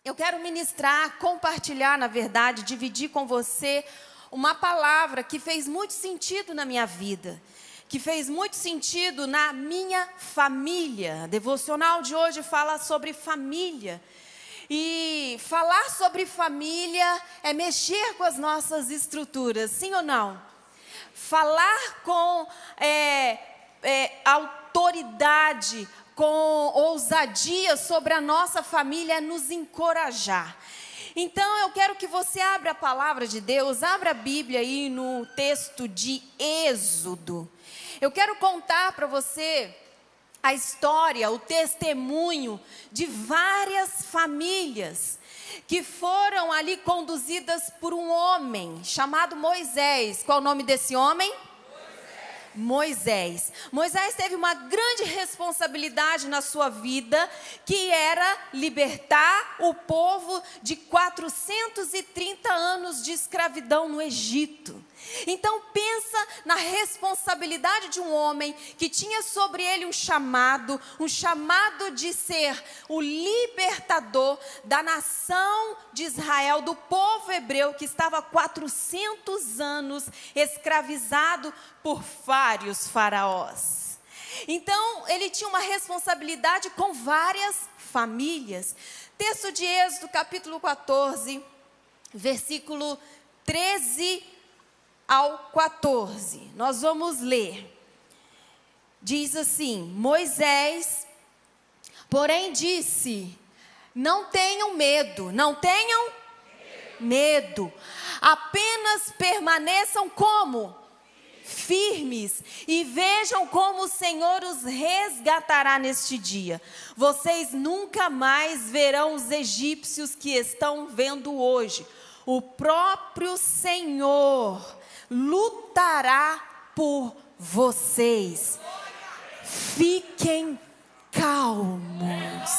Eu quero ministrar, compartilhar, na verdade, dividir com você uma palavra que fez muito sentido na minha vida, que fez muito sentido na minha família. A devocional de hoje fala sobre família. E falar sobre família é mexer com as nossas estruturas, sim ou não? Falar com autoridade, com ousadia sobre a nossa família é nos encorajar. Então eu quero que você abra a palavra de Deus, abra a Bíblia aí no texto de Êxodo. Eu quero contar para você a história, o testemunho de várias famílias que foram ali conduzidas por um homem chamado Moisés. Qual o nome desse homem? Moisés. Moisés teve uma grande responsabilidade na sua vida, que era libertar o povo de 430 anos de escravidão no Egito. Então pensa na responsabilidade de um homem que tinha sobre ele um chamado de ser o libertador da nação de Israel, do povo hebreu que estava há 400 anos escravizado por vários faraós. Então ele tinha uma responsabilidade com várias famílias. Texto de Êxodo capítulo 14, versículo 13 ao 14, nós vamos ler. Diz assim: Moisés, porém, disse: não tenham medo, apenas permaneçam como? Firmes, e vejam como o Senhor os resgatará neste dia. Vocês nunca mais verão os egípcios que estão vendo hoje. O próprio Senhor lutará por vocês. Fiquem calmos.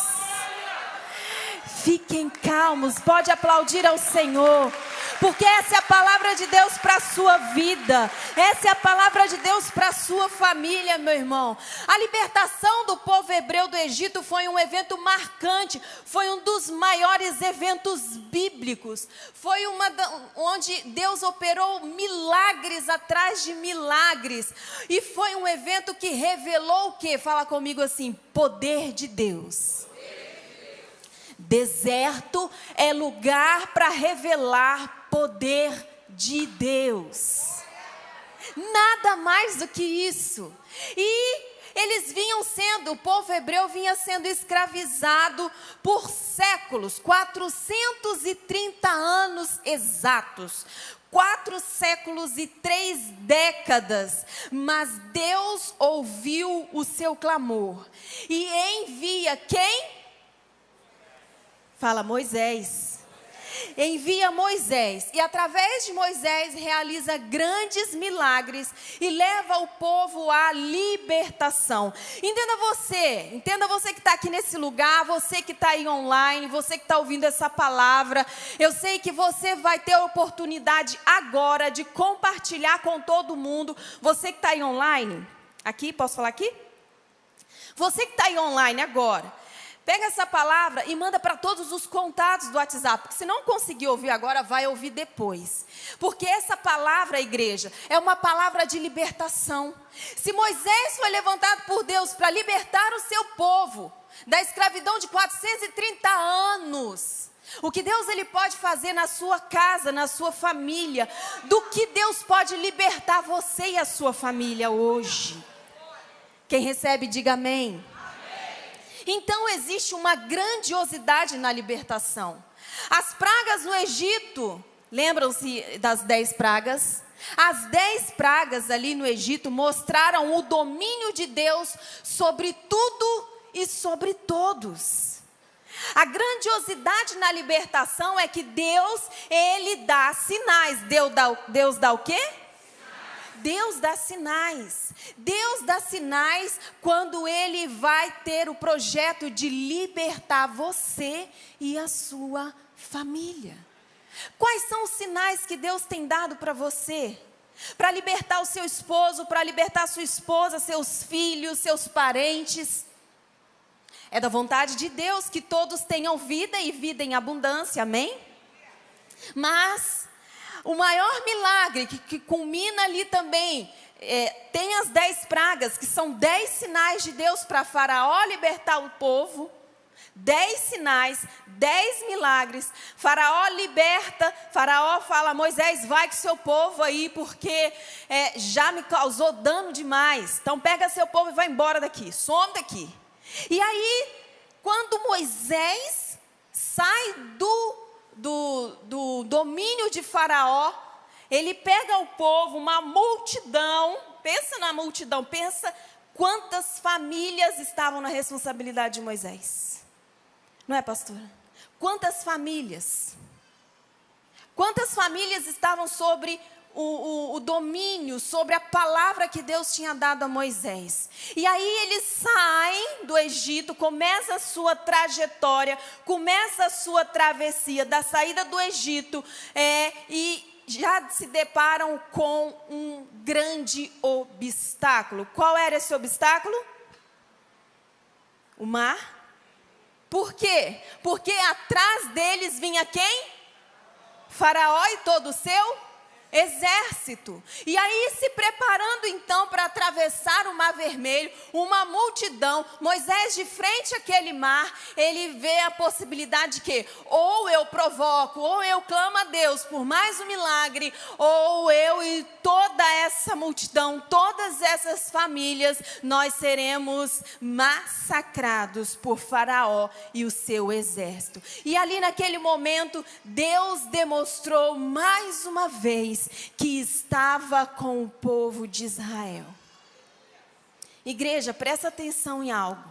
Fiquem calmos. Pode aplaudir ao Senhor, porque essa é a palavra de Deus para a sua vida. Essa é a palavra de Deus para a sua família, meu irmão. A libertação do povo hebreu do Egito foi um evento marcante. Foi um dos maiores eventos bíblicos. Foi onde Deus operou milagres atrás de milagres. E foi um evento que revelou o quê? Fala comigo assim: poder de Deus. Deserto é lugar para revelar poder de Deus. Nada mais do que isso. E eles o povo hebreu vinha sendo escravizado por séculos, 430 anos exatos. 4 séculos e 3 décadas, mas Deus ouviu o seu clamor e envia quem? Fala, Moisés. Envia Moisés, e através de Moisés realiza grandes milagres e leva o povo à libertação. Entenda você que está aqui nesse lugar, você que está aí online, você que está ouvindo essa palavra. Eu sei que você vai ter a oportunidade agora de compartilhar com todo mundo. Você que está aí online, aqui, posso falar aqui? Você que está aí online agora, pega essa palavra e manda para todos os contatos do WhatsApp. Porque se não conseguir ouvir agora, vai ouvir depois. Porque essa palavra, igreja, é uma palavra de libertação. Se Moisés foi levantado por Deus para libertar o seu povo da escravidão de 430 anos, o que Deus ele pode fazer na sua casa, na sua família, do que Deus pode libertar você e a sua família hoje. Quem recebe, diga amém. Então existe uma grandiosidade na libertação. As pragas no Egito, lembram-se das 10 pragas? As 10 pragas ali no Egito mostraram o domínio de Deus sobre tudo e sobre todos. A grandiosidade na libertação é que Deus, ele dá sinais. Deus dá o quê? Deus dá sinais. Deus dá sinais quando Ele vai ter o projeto de libertar você e a sua família. Quais são os sinais que Deus tem dado para você? Para libertar o seu esposo, para libertar a sua esposa, seus filhos, seus parentes. É da vontade de Deus que todos tenham vida e vida em abundância, amém? Mas o maior milagre que culmina ali também, tem as 10 pragas, que são 10 sinais de Deus para Faraó libertar o povo. 10 sinais, 10 milagres. Faraó liberta, Faraó fala: Moisés, vai com seu povo aí, porque já me causou dano demais. Então pega seu povo e vai embora daqui, some daqui. E aí, quando Moisés sai do domínio de Faraó, ele pega o povo, uma multidão. Pensa na multidão, pensa quantas famílias estavam na responsabilidade de Moisés. Não é, pastora? Quantas famílias? Quantas famílias estavam sobre o domínio, sobre a palavra que Deus tinha dado a Moisés? E aí eles saem do Egito, começa a sua trajetória, começa a sua travessia da saída do Egito, e já se deparam com um grande obstáculo. Qual era esse obstáculo? O mar. Por quê? Porque atrás deles vinha quem? Faraó e todo o seu exército. E aí, se preparando então para atravessar o Mar Vermelho, uma multidão, Moisés de frente àquele mar, ele vê a possibilidade de que ou eu provoco, ou eu clamo a Deus por mais um milagre, ou eu e toda essa multidão, todas essas famílias, nós seremos massacrados por Faraó e o seu exército. E ali naquele momento, Deus demonstrou mais uma vez que estava com o povo de Israel. Igreja, presta atenção em algo.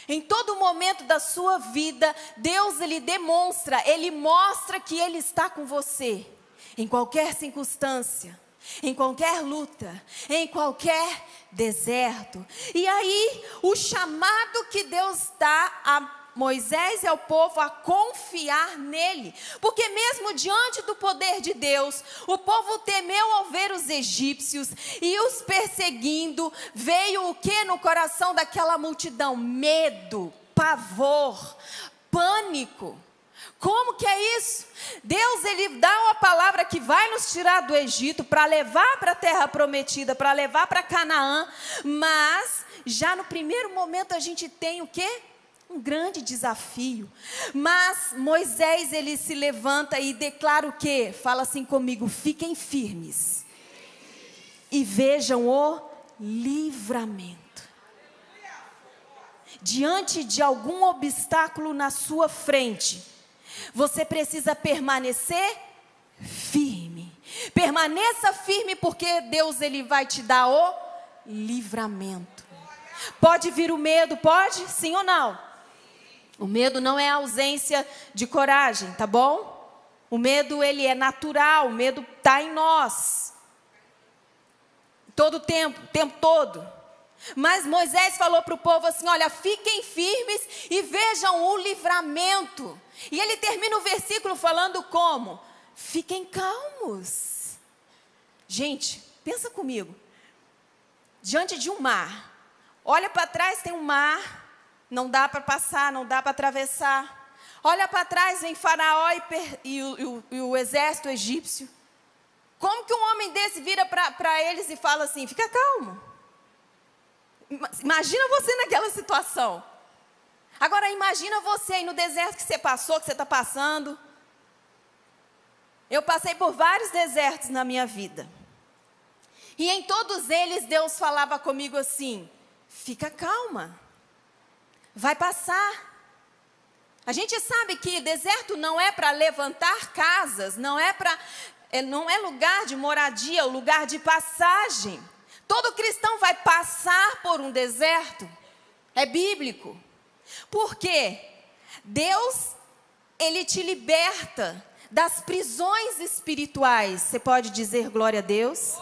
Em todo momento da sua vida, Deus ele mostra que Ele está com você. Em qualquer circunstância, em qualquer luta, em qualquer deserto. E aí, o chamado que Deus dá a Moisés e ao povo a confiar nele, porque mesmo diante do poder de Deus, o povo temeu ao ver os egípcios e os perseguindo. Veio o que no coração daquela multidão? Medo, pavor, pânico. Como que é isso? Deus ele dá uma palavra que vai nos tirar do Egito para levar para a terra prometida, para levar para Canaã, mas já no primeiro momento a gente tem o quê? Um grande desafio. Mas Moisés ele se levanta e declara o quê? Fala assim comigo: fiquem firmes e vejam o livramento. Diante de algum obstáculo na sua frente, você precisa permanecer firme. Permaneça firme, porque Deus ele vai te dar o livramento. Pode vir o medo, pode? Sim ou não? O medo não é ausência de coragem, tá bom? O medo, ele é natural, o medo está em nós. Todo o tempo todo. Mas Moisés falou para o povo assim: olha, fiquem firmes e vejam o livramento. E ele termina o versículo falando como? Fiquem calmos. Gente, pensa comigo. Diante de um mar, olha para trás, tem um mar. Não dá para passar, não dá para atravessar. Olha para trás, vem Faraó e o exército egípcio. Como que um homem desse vira para eles e fala assim: fica calmo. Imagina você naquela situação. Agora imagina você aí no deserto que você passou, que você está passando. Eu passei por vários desertos na minha vida. E em todos eles Deus falava comigo assim: fica calma. Vai passar. A gente sabe que deserto não é para levantar casas, não é lugar de moradia, é o lugar de passagem. Todo cristão vai passar por um deserto. É bíblico. Por quê? Deus, ele te liberta das prisões espirituais. Você pode dizer glória a Deus?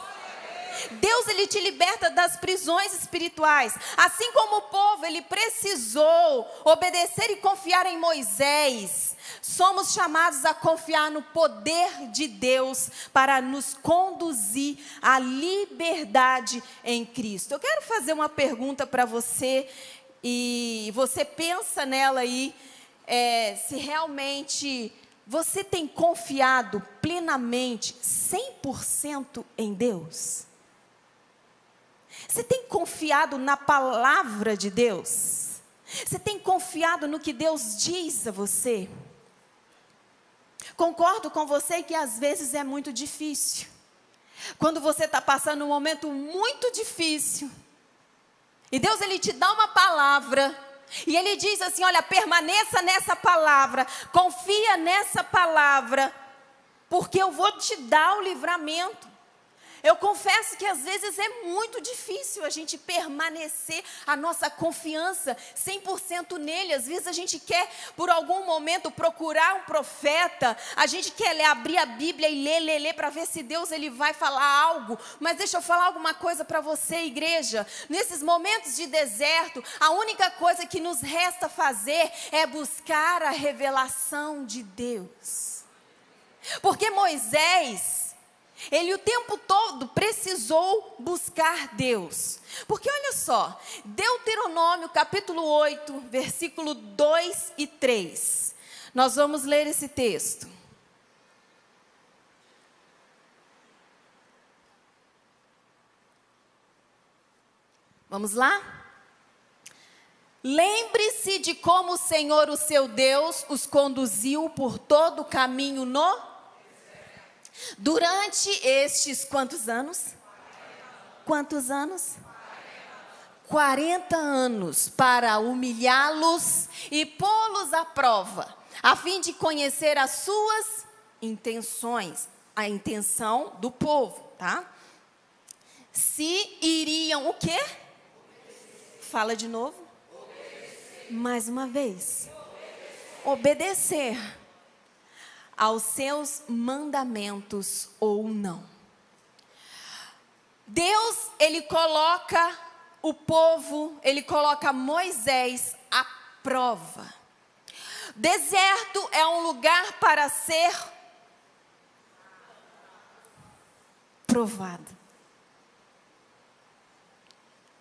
Deus ele te liberta das prisões espirituais. Assim como o povo ele precisou obedecer e confiar em Moisés, somos chamados a confiar no poder de Deus para nos conduzir à liberdade em Cristo. Eu quero fazer uma pergunta para você e você pensa nela aí, se realmente você tem confiado plenamente, 100% em Deus? Você tem confiado na palavra de Deus? Você tem confiado no que Deus diz a você? Concordo com você que às vezes é muito difícil. Quando você está passando um momento muito difícil, e Deus ele te dá uma palavra, e Ele diz assim, olha, permaneça nessa palavra, confia nessa palavra, porque eu vou te dar o livramento. Eu confesso que às vezes é muito difícil a gente permanecer a nossa confiança 100% nele. Às vezes a gente quer, por algum momento, procurar um profeta. A gente quer abrir a Bíblia e ler para ver se Deus ele vai falar algo. Mas deixa eu falar alguma coisa para você, igreja. Nesses momentos de deserto, a única coisa que nos resta fazer é buscar a revelação de Deus. Porque Moisés, ele o tempo todo precisou buscar Deus. Porque olha só, Deuteronômio capítulo 8, versículo 2 e 3. Nós vamos ler esse texto. Vamos lá? Lembre-se de como o Senhor, o seu Deus, os conduziu por todo o caminho durante estes quantos anos? Quantos anos? 40 anos, para humilhá-los e pô-los à prova, a fim de conhecer as suas intenções, a intenção do povo, tá? Se iriam o quê? Fala de novo. Mais uma vez. Obedecer aos seus mandamentos ou não. Deus, ele coloca o povo, ele coloca Moisés à prova. Deserto é um lugar para ser provado.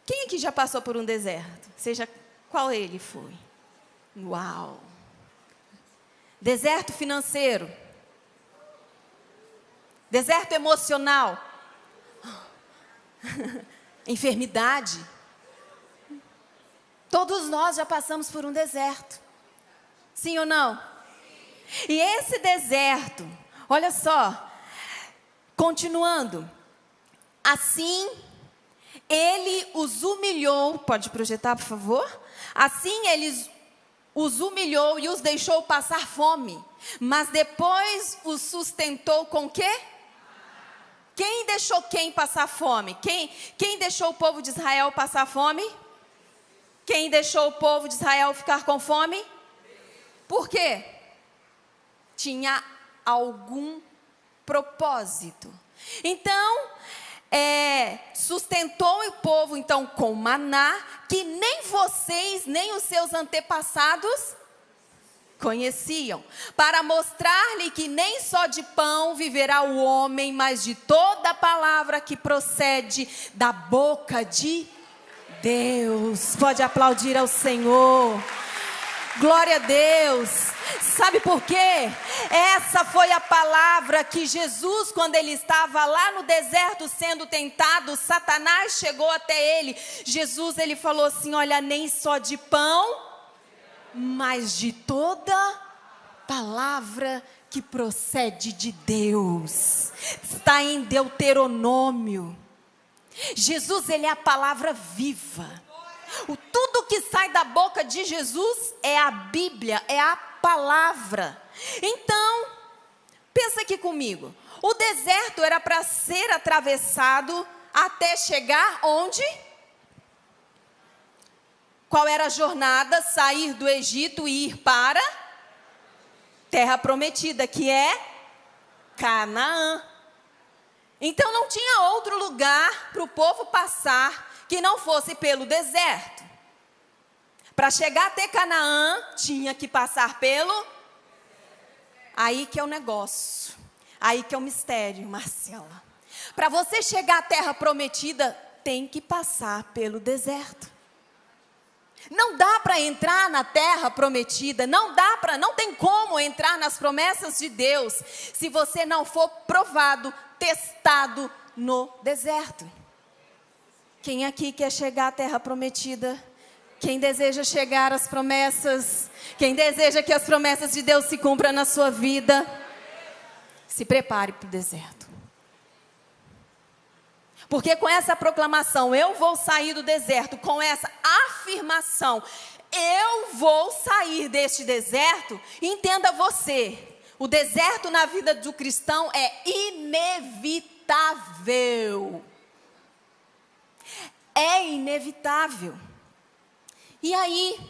Quem aqui já passou por um deserto? Seja qual ele foi? Uau! Deserto financeiro, deserto emocional, enfermidade. Todos nós já passamos por um deserto, sim ou não? E esse deserto, olha só, continuando, assim ele os humilhou, pode projetar por favor? Assim eles os humilhou e os deixou passar fome, mas depois os sustentou com quê? Quem deixou quem passar fome? Quem deixou o povo de Israel passar fome? Quem deixou o povo de Israel ficar com fome? Por quê? Tinha algum propósito. Então, sustentou o povo então com maná, que nem vocês, nem os seus antepassados conheciam, para mostrar-lhe que nem só de pão viverá o homem, mas de toda a palavra que procede da boca de Deus. Pode aplaudir ao Senhor. Glória a Deus. Sabe por quê? Essa foi a palavra que Jesus, quando ele estava lá no deserto sendo tentado, Satanás chegou até ele. Jesus, ele falou assim, olha, nem só de pão, mas de toda palavra que procede de Deus. Está em Deuteronômio. Jesus, ele é a palavra viva. Tudo que sai da boca de Jesus é a Bíblia, é a palavra. Então, pensa aqui comigo. O deserto era para ser atravessado até chegar onde? Qual era a jornada? Sair do Egito e ir para terra prometida, que é Canaã. Então não tinha outro lugar para o povo passar que não fosse pelo deserto. Para chegar até Canaã, tinha que passar pelo... Aí que é o negócio. Aí que é o mistério, Marcela. Para você chegar à terra prometida, tem que passar pelo deserto. Não dá para entrar na terra prometida, não tem como entrar nas promessas de Deus se você não for provado, testado no deserto. Quem aqui quer chegar à terra prometida? Quem deseja chegar às promessas? Quem deseja que as promessas de Deus se cumpram na sua vida? Se prepare para o deserto. Porque com essa proclamação, eu vou sair do deserto, com essa afirmação, eu vou sair deste deserto, entenda você, o deserto na vida do cristão é inevitável. É inevitável. E aí,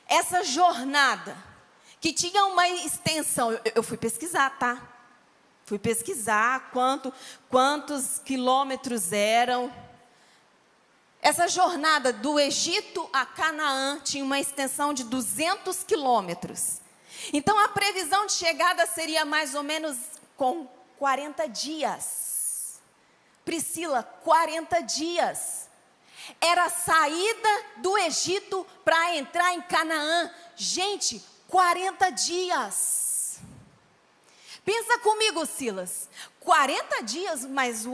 essa jornada, que tinha uma extensão, eu fui pesquisar, tá? Fui pesquisar quantos quilômetros eram. Essa jornada do Egito a Canaã tinha uma extensão de 200 quilômetros. Então, a previsão de chegada seria mais ou menos com 40 dias. Priscila, 40 dias. Era a saída do Egito para entrar em Canaã. Gente, 40 dias. Pensa comigo, Silas. 40 dias, mas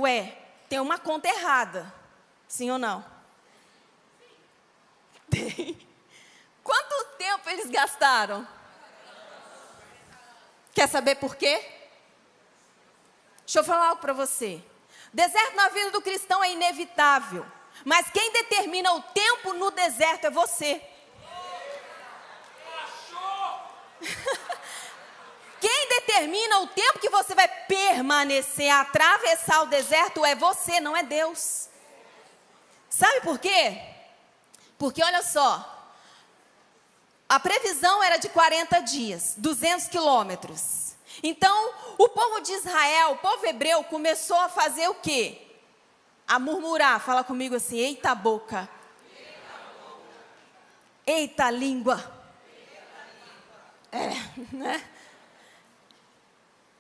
tem uma conta errada. Sim ou não? Tem. Quanto tempo eles gastaram? Quer saber por quê? Deixa eu falar algo para você. Deserto na vida do cristão é inevitável. Mas quem determina o tempo no deserto é você. Quem determina o tempo que você vai permanecer, atravessar o deserto é você, não é Deus. Sabe por quê? Porque olha só, a previsão era de 40 dias, 200 quilômetros. Então, o povo de Israel, o povo hebreu, começou a fazer o quê? A murmurar, fala comigo assim, eita boca, eita língua. Né?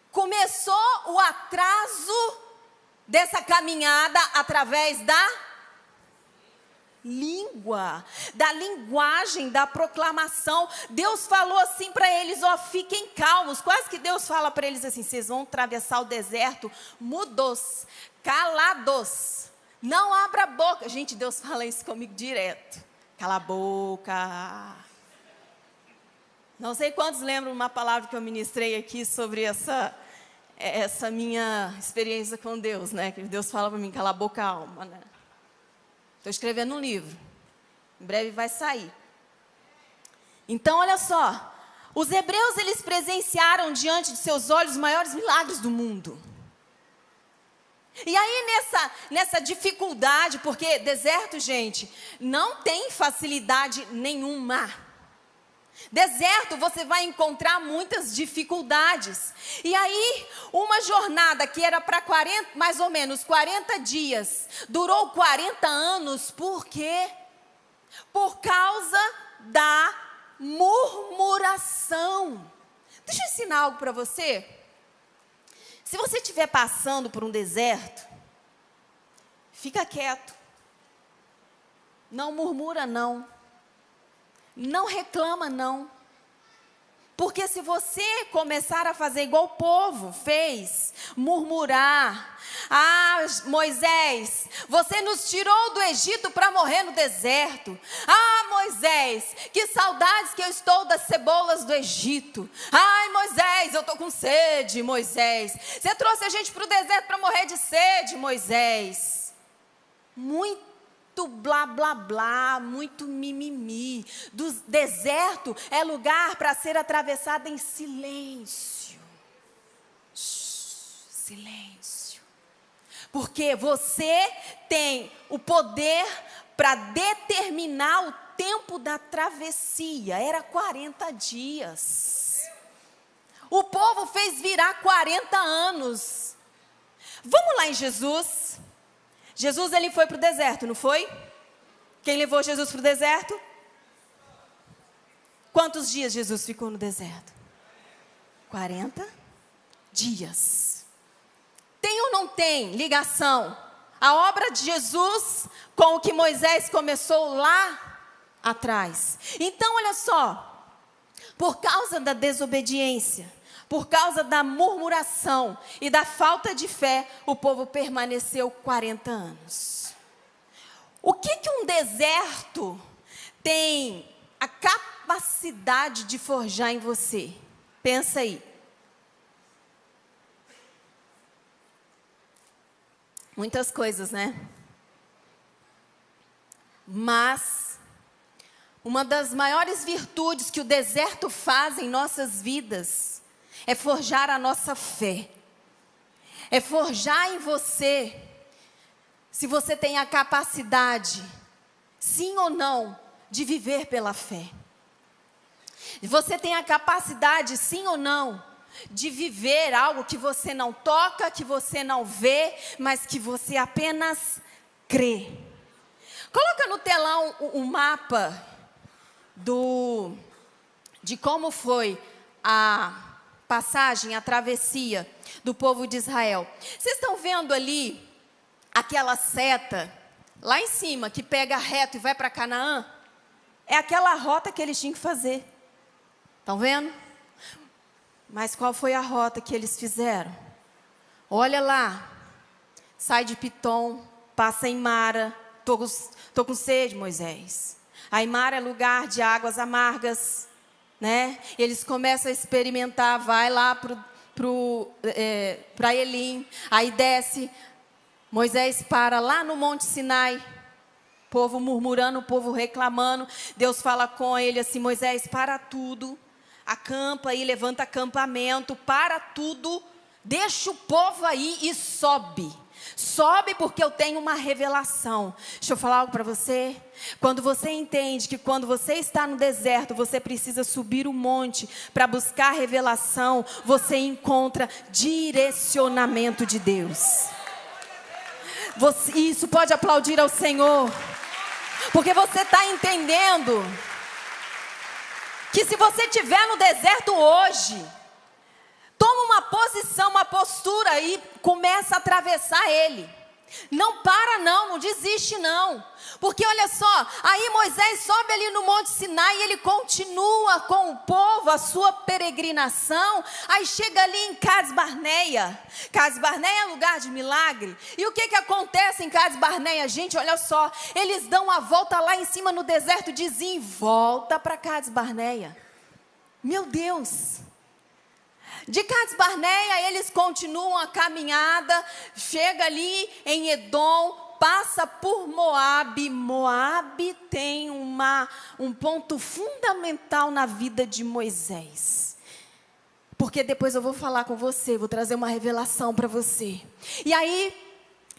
Começou o atraso dessa caminhada através da língua, da linguagem, da proclamação. Deus falou assim para eles, ó, fiquem calmos. Quase que Deus fala para eles assim, vocês vão atravessar o deserto mudos, calados. Não abra a boca. Gente, Deus fala isso comigo direto. Cala a boca. Não sei quantos lembram uma palavra que eu ministrei aqui sobre essa minha experiência com Deus, né? Que Deus fala para mim, cala a boca, alma, né? Estou escrevendo um livro. Em breve vai sair. Então, olha só. Os hebreus, eles presenciaram diante de seus olhos os maiores milagres do mundo. E aí, nessa dificuldade, porque deserto, gente, não tem facilidade nenhuma. Deserto, você vai encontrar muitas dificuldades. E aí, uma jornada que era para mais ou menos 40 dias, durou 40 anos, por quê? Por causa da murmuração. Deixa eu ensinar algo para você. Se você estiver passando por um deserto, fica quieto. Não murmura, não. Não reclama, não. Porque se você começar a fazer igual o povo fez, murmurar, Moisés, você nos tirou do Egito para morrer no deserto. Moisés, que saudades que eu estou das cebolas do Egito. Ai, Moisés, eu estou com sede, Moisés. Você trouxe a gente para o deserto para morrer de sede, Moisés. Muito blá, blá, blá, muito mimimi. Do deserto é lugar para ser atravessado em silêncio. Silêncio. Porque você tem o poder para determinar o tempo da travessia. Era 40 dias. O povo fez virar 40 anos. Vamos lá em Jesus. Jesus, ele foi para o deserto, não foi? Quem levou Jesus para o deserto? Quantos dias Jesus ficou no deserto? 40 dias. Tem ou não tem ligação? A obra de Jesus com o que Moisés começou lá atrás. Então, olha só, por causa da desobediência, por causa da murmuração e da falta de fé, o povo permaneceu 40 anos. O que um deserto tem a capacidade de forjar em você? Pensa aí. Muitas coisas, né? Mas uma das maiores virtudes que o deserto faz em nossas vidas é forjar a nossa fé. É forjar em você se você tem a capacidade, sim ou não, de viver pela fé. Você tem a capacidade, sim ou não, de viver algo que você não toca, que você não vê, mas que você apenas crê. Coloca no telão o mapa de como foi a passagem, a travessia do povo de Israel. Vocês estão vendo ali aquela seta lá em cima que pega reto e vai para Canaã? É aquela rota que eles tinham que fazer. Estão vendo? Mas qual foi a rota que eles fizeram? Olha lá. Sai de Pitom, passa em Mara. Tô com sede, Moisés. Aí Mara é lugar de águas amargas, né? Eles começam a experimentar, vai lá para Elim. Aí desce. Moisés para lá no Monte Sinai. O povo murmurando, o povo reclamando. Deus fala com ele assim: Moisés, para tudo. Acampa aí, levanta acampamento, para tudo, deixa o povo aí e sobe. Sobe porque eu tenho uma revelação. Deixa eu falar algo para você. Quando você entende que quando você está no deserto, você precisa subir o monte para buscar revelação, você encontra direcionamento de Deus. Isso pode aplaudir ao Senhor, porque você está entendendo que se você estiver no deserto hoje, toma uma posição, uma postura e começa a atravessar ele. Não para não desiste não. Porque olha só, aí Moisés sobe ali no Monte Sinai e ele continua com o povo a sua peregrinação. Aí chega ali em Cades Barneia. Cades Barneia é lugar de milagre. E o que acontece em Cades Barneia? Gente, olha só, eles dão a volta lá em cima no deserto e dizem: volta para Cades Barneia. Meu Deus! De Cades Barneia, eles continuam a caminhada, chega ali em Edom, passa por Moabe. Moabe tem um ponto fundamental na vida de Moisés. Porque depois eu vou falar com você, vou trazer uma revelação para você. E aí,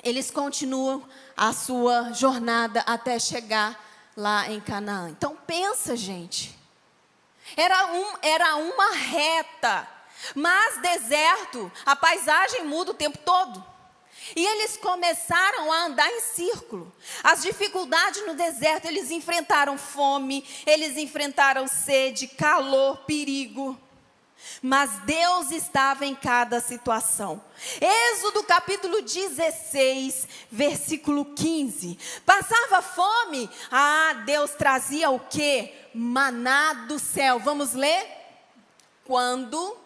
eles continuam a sua jornada até chegar lá em Canaã. Então pensa, gente, era uma reta. Mas deserto, a paisagem muda o tempo todo. E eles começaram a andar em círculo. As dificuldades no deserto, eles enfrentaram fome, eles enfrentaram sede, calor, perigo. Mas Deus estava em cada situação. Êxodo capítulo 16, versículo 15. Passava fome, Deus trazia o quê? Maná do céu. Vamos ler? Quando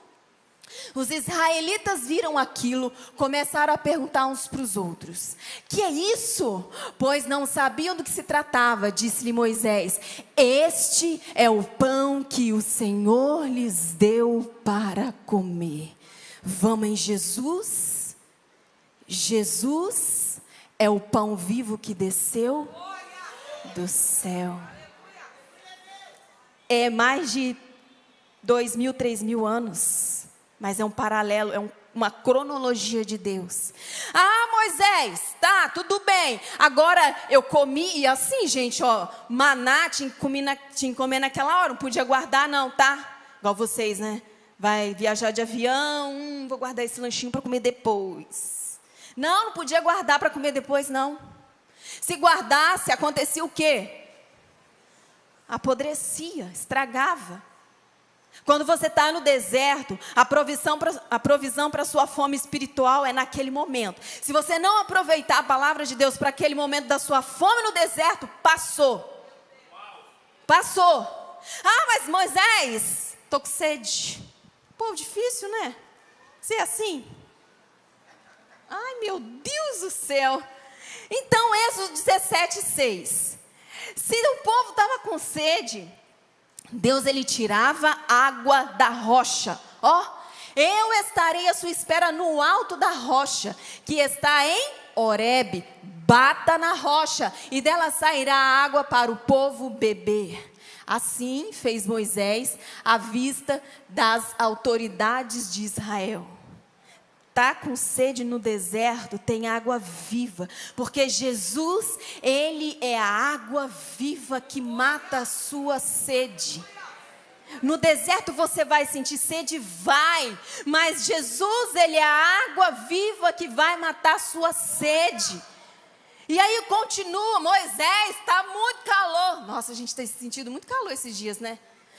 os israelitas viram aquilo, começaram a perguntar uns para os outros: que é isso? Pois não sabiam do que se tratava. Disse-lhe Moisés: este é o pão que o Senhor lhes deu para comer. Vamos em Jesus? Jesus é o pão vivo que desceu do céu. É mais de 2.000, 3.000 anos. Mas é um paralelo, é uma cronologia de Deus. Moisés, tá, tudo bem. Agora eu comi, e assim, gente, maná tinha que comer naquela hora, não podia guardar não, tá? Igual vocês, né? Vai viajar de avião, vou guardar esse lanchinho para comer depois. Não podia guardar para comer depois, não. Se guardasse, acontecia o quê? Apodrecia, estragava. Quando você está no deserto, a provisão para a sua fome espiritual é naquele momento. Se você não aproveitar a palavra de Deus para aquele momento da sua fome no deserto, passou. Passou. Ah, mas Moisés, estou com sede. Pô, difícil, né? Ser assim. Ai, meu Deus do céu. Então, Êxodo 17:6. Se o povo estava com sede, Deus, ele tirava água da rocha. Eu estarei à sua espera no alto da rocha, que está em Horebe. Bata na rocha, e dela sairá água para o povo beber. Assim fez Moisés à vista das autoridades de Israel. Está com sede no deserto, tem água viva, porque Jesus, ele é a água viva que mata a sua sede. No deserto você vai sentir sede? Vai, mas Jesus, ele é a água viva que vai matar a sua sede. E aí continua, Moisés, está muito calor. Nossa, a gente tem sentido muito calor esses dias, né?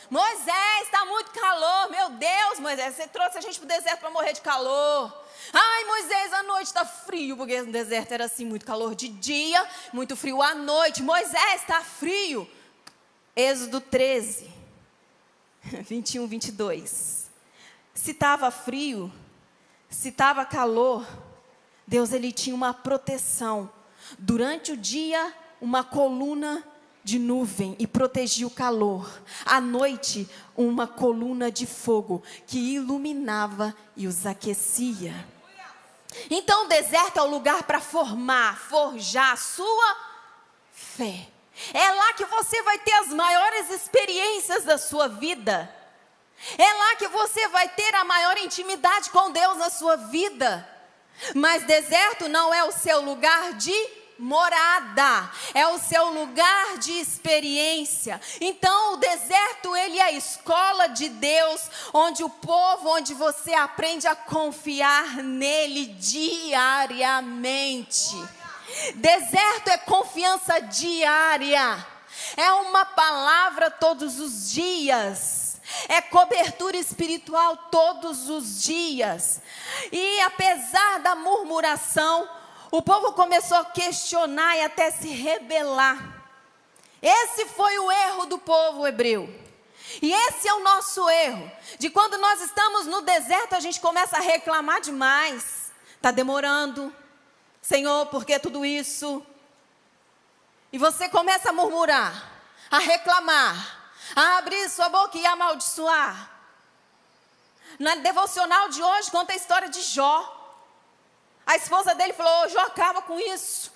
Moisés, está muito calor. Meu Deus, Moisés, você trouxe a gente para o deserto para morrer de calor. Ai, Moisés, à noite está frio, porque no deserto era assim, muito calor de dia, muito frio à noite. Moisés, está frio. Êxodo 13, 21, 22. Se estava frio, se estava calor, Deus, ele tinha uma proteção. Durante o dia, uma coluna de nuvem e protegia o calor. À noite, uma coluna de fogo que iluminava e os aquecia. Então, o deserto é o lugar para forjar a sua fé. É lá que você vai ter as maiores experiências da sua vida. É lá que você vai ter a maior intimidade com Deus na sua vida. Mas deserto não é o seu lugar de morada, é o seu lugar de experiência. Então o deserto, ele é a escola de Deus, onde o povo, onde você aprende a confiar nele diariamente. Deserto é confiança diária, é uma palavra todos os dias, é cobertura espiritual todos os dias. E apesar da murmuração, o povo começou a questionar e até se rebelar. Esse foi o erro do povo hebreu. E esse é o nosso erro. De quando nós estamos no deserto, a gente começa a reclamar demais. Está demorando. Senhor, por que tudo isso? E você começa a murmurar, a reclamar, a abrir sua boca e a amaldiçoar. Na devocional de hoje conta a história de Jó. A esposa dele falou: Jó, acaba com isso.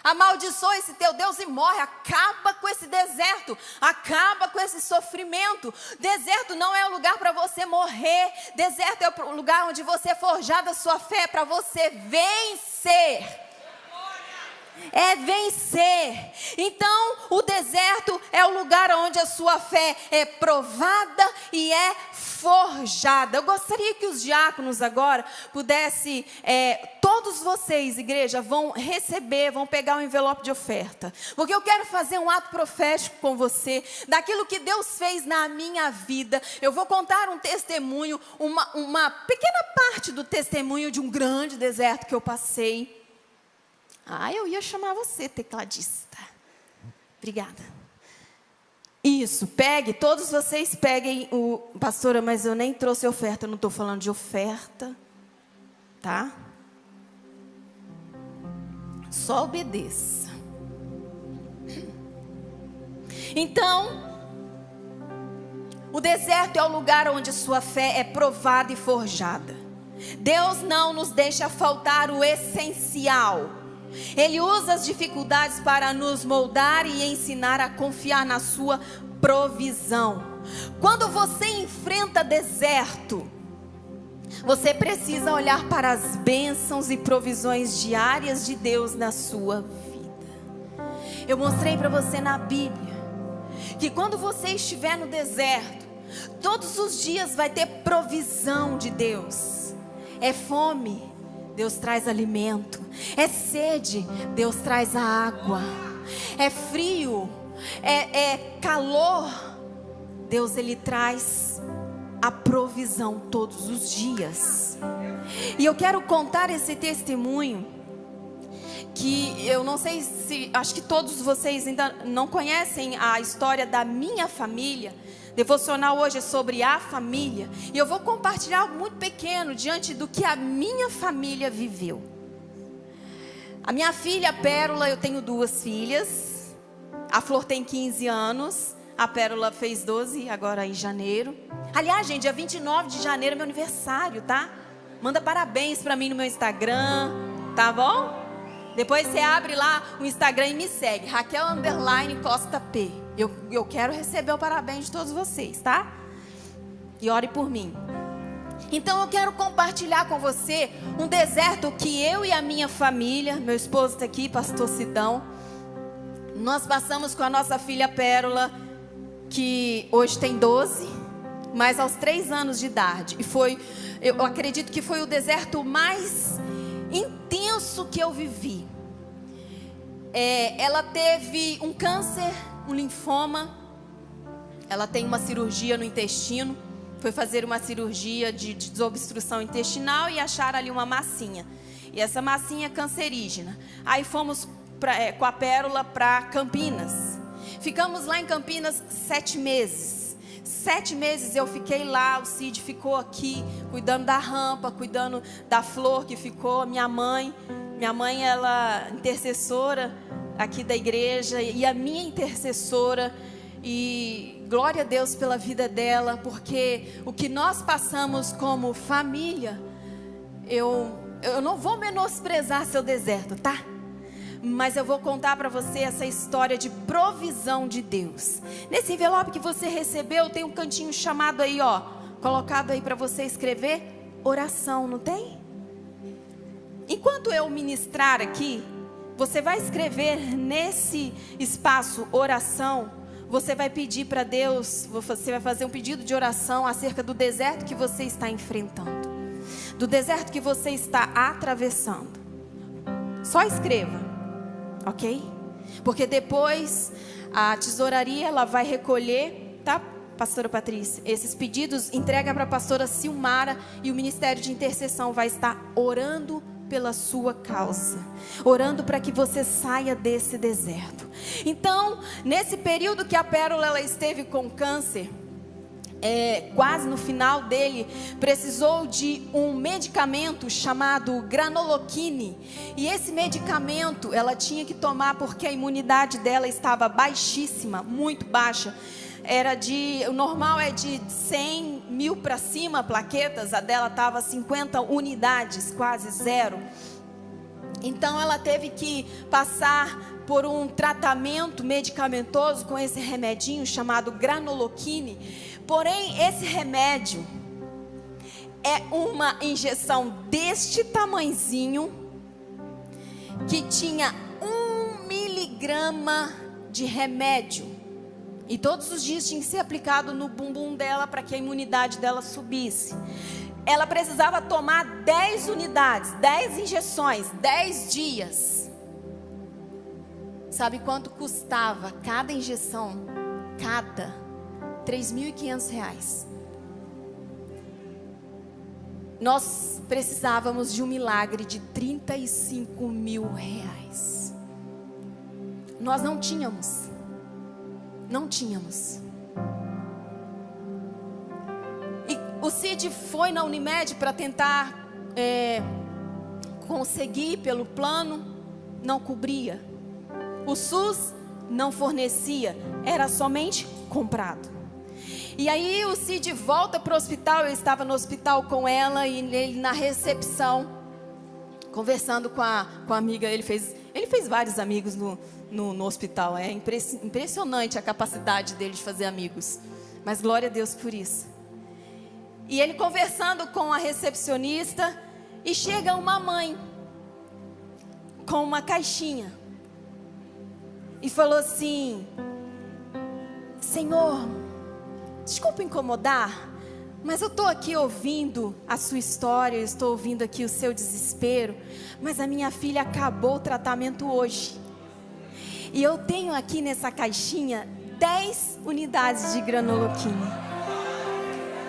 Amaldiçoa esse teu Deus e morre. Acaba com esse deserto. Acaba com esse sofrimento. Deserto não é o lugar para você morrer. Deserto é o lugar onde você é forjado a sua fé para você vencer. É vencer. Então o deserto é o lugar onde a sua fé é provada e é forjada. Eu gostaria que os diáconos agora pudessem, todos vocês, igreja, vão receber, vão pegar um envelope de oferta, porque eu quero fazer um ato profético com você, daquilo que Deus fez na minha vida. Eu vou contar um testemunho, uma pequena parte do testemunho de um grande deserto que eu passei. Eu ia chamar você, tecladista. Obrigada. Isso, todos vocês peguem o... Pastora, mas eu nem trouxe oferta, eu não estou falando de oferta. Tá? Só obedeça. Então, o deserto é o lugar onde sua fé é provada e forjada. Deus não nos deixa faltar o essencial. Ele usa as dificuldades para nos moldar e ensinar a confiar na sua provisão. Quando você enfrenta deserto, você precisa olhar para as bênçãos e provisões diárias de Deus na sua vida. Eu mostrei para você na Bíblia que quando você estiver no deserto, todos os dias vai ter provisão de Deus. É fome, Deus traz alimento. É sede, Deus traz a água. É frio, é calor, Deus, ele traz a provisão todos os dias. E eu quero contar esse testemunho que eu não sei se, acho que todos vocês ainda não conhecem a história da minha família. Devocional hoje é sobre a família. E eu vou compartilhar algo muito pequeno diante do que a minha família viveu. A minha filha, a Pérola, eu tenho 2 filhas. A Flor tem 15 anos. A Pérola fez 12 agora em janeiro. Aliás, gente, dia 29 de janeiro é meu aniversário, tá? Manda parabéns pra mim no meu Instagram, tá bom? Depois você abre lá o Instagram e me segue, Raquel_Costa P. Eu quero receber o parabéns de todos vocês, tá? E ore por mim. Então eu quero compartilhar com você um deserto que eu e a minha família, meu esposo está aqui, pastor Sidão, nós passamos com a nossa filha Pérola, que hoje tem 12, mas aos 3 anos de idade. E eu acredito que foi o deserto mais intenso que eu vivi. Ela teve um câncer, um linfoma. Ela tem uma cirurgia no intestino. Foi fazer uma cirurgia de desobstrução intestinal e acharam ali uma massinha. E essa massinha é cancerígena. Aí fomos com a Pérola para Campinas. Ficamos lá em Campinas 7 meses. 7 meses eu fiquei lá, o Cid ficou aqui, cuidando da rampa, cuidando da Flor que ficou, minha mãe, ela intercessora aqui da igreja, e a minha intercessora, e glória a Deus pela vida dela, porque o que nós passamos como família, eu não vou menosprezar seu deserto, tá? Mas eu vou contar para você essa história de provisão de Deus. Nesse envelope que você recebeu, tem um cantinho chamado aí, ó, colocado aí para você escrever oração, não tem? Enquanto eu ministrar aqui, você vai escrever nesse espaço oração. Você vai pedir para Deus, você vai fazer um pedido de oração acerca do deserto que você está enfrentando, do deserto que você está atravessando. Só escreva. Ok? Porque depois a tesouraria ela vai recolher, tá, pastora Patrícia? Esses pedidos entrega para a pastora Silmara e o Ministério de Intercessão vai estar orando pela sua causa, orando para que você saia desse deserto. Então, nesse período que a Pérola ela esteve com câncer, quase no final dele, precisou de um medicamento chamado granoloquine. E esse medicamento ela tinha que tomar porque a imunidade dela estava baixíssima, muito baixa. O normal é de 100 mil para cima plaquetas, a dela estava 50 unidades, quase 0. Então ela teve que passar por um tratamento medicamentoso com esse remedinho chamado granoloquine. Porém, esse remédio é uma injeção deste tamanzinho, que tinha 1 miligrama de remédio. E todos os dias tinha que ser aplicado no bumbum dela para que a imunidade dela subisse. Ela precisava tomar 10 unidades, 10 injeções, 10 dias. Sabe quanto custava cada injeção? Cada R$3.500. Nós precisávamos de um milagre de R$35 mil. Nós não tínhamos. E o Cid foi na Unimed para tentar conseguir pelo plano, não cobria. O SUS não fornecia, era somente comprado. E aí o Cid volta para o hospital, eu estava no hospital com ela, e ele na recepção, conversando com a amiga, ele fez vários amigos no hospital. É impressionante a capacidade dele de fazer amigos, mas glória a Deus por isso. E ele conversando com a recepcionista, e chega uma mãe com uma caixinha e falou assim: Senhor, desculpa incomodar, mas eu estou aqui ouvindo a sua história, eu estou ouvindo aqui o seu desespero, mas a minha filha acabou o tratamento hoje, e eu tenho aqui nessa caixinha 10 unidades de granoloquine.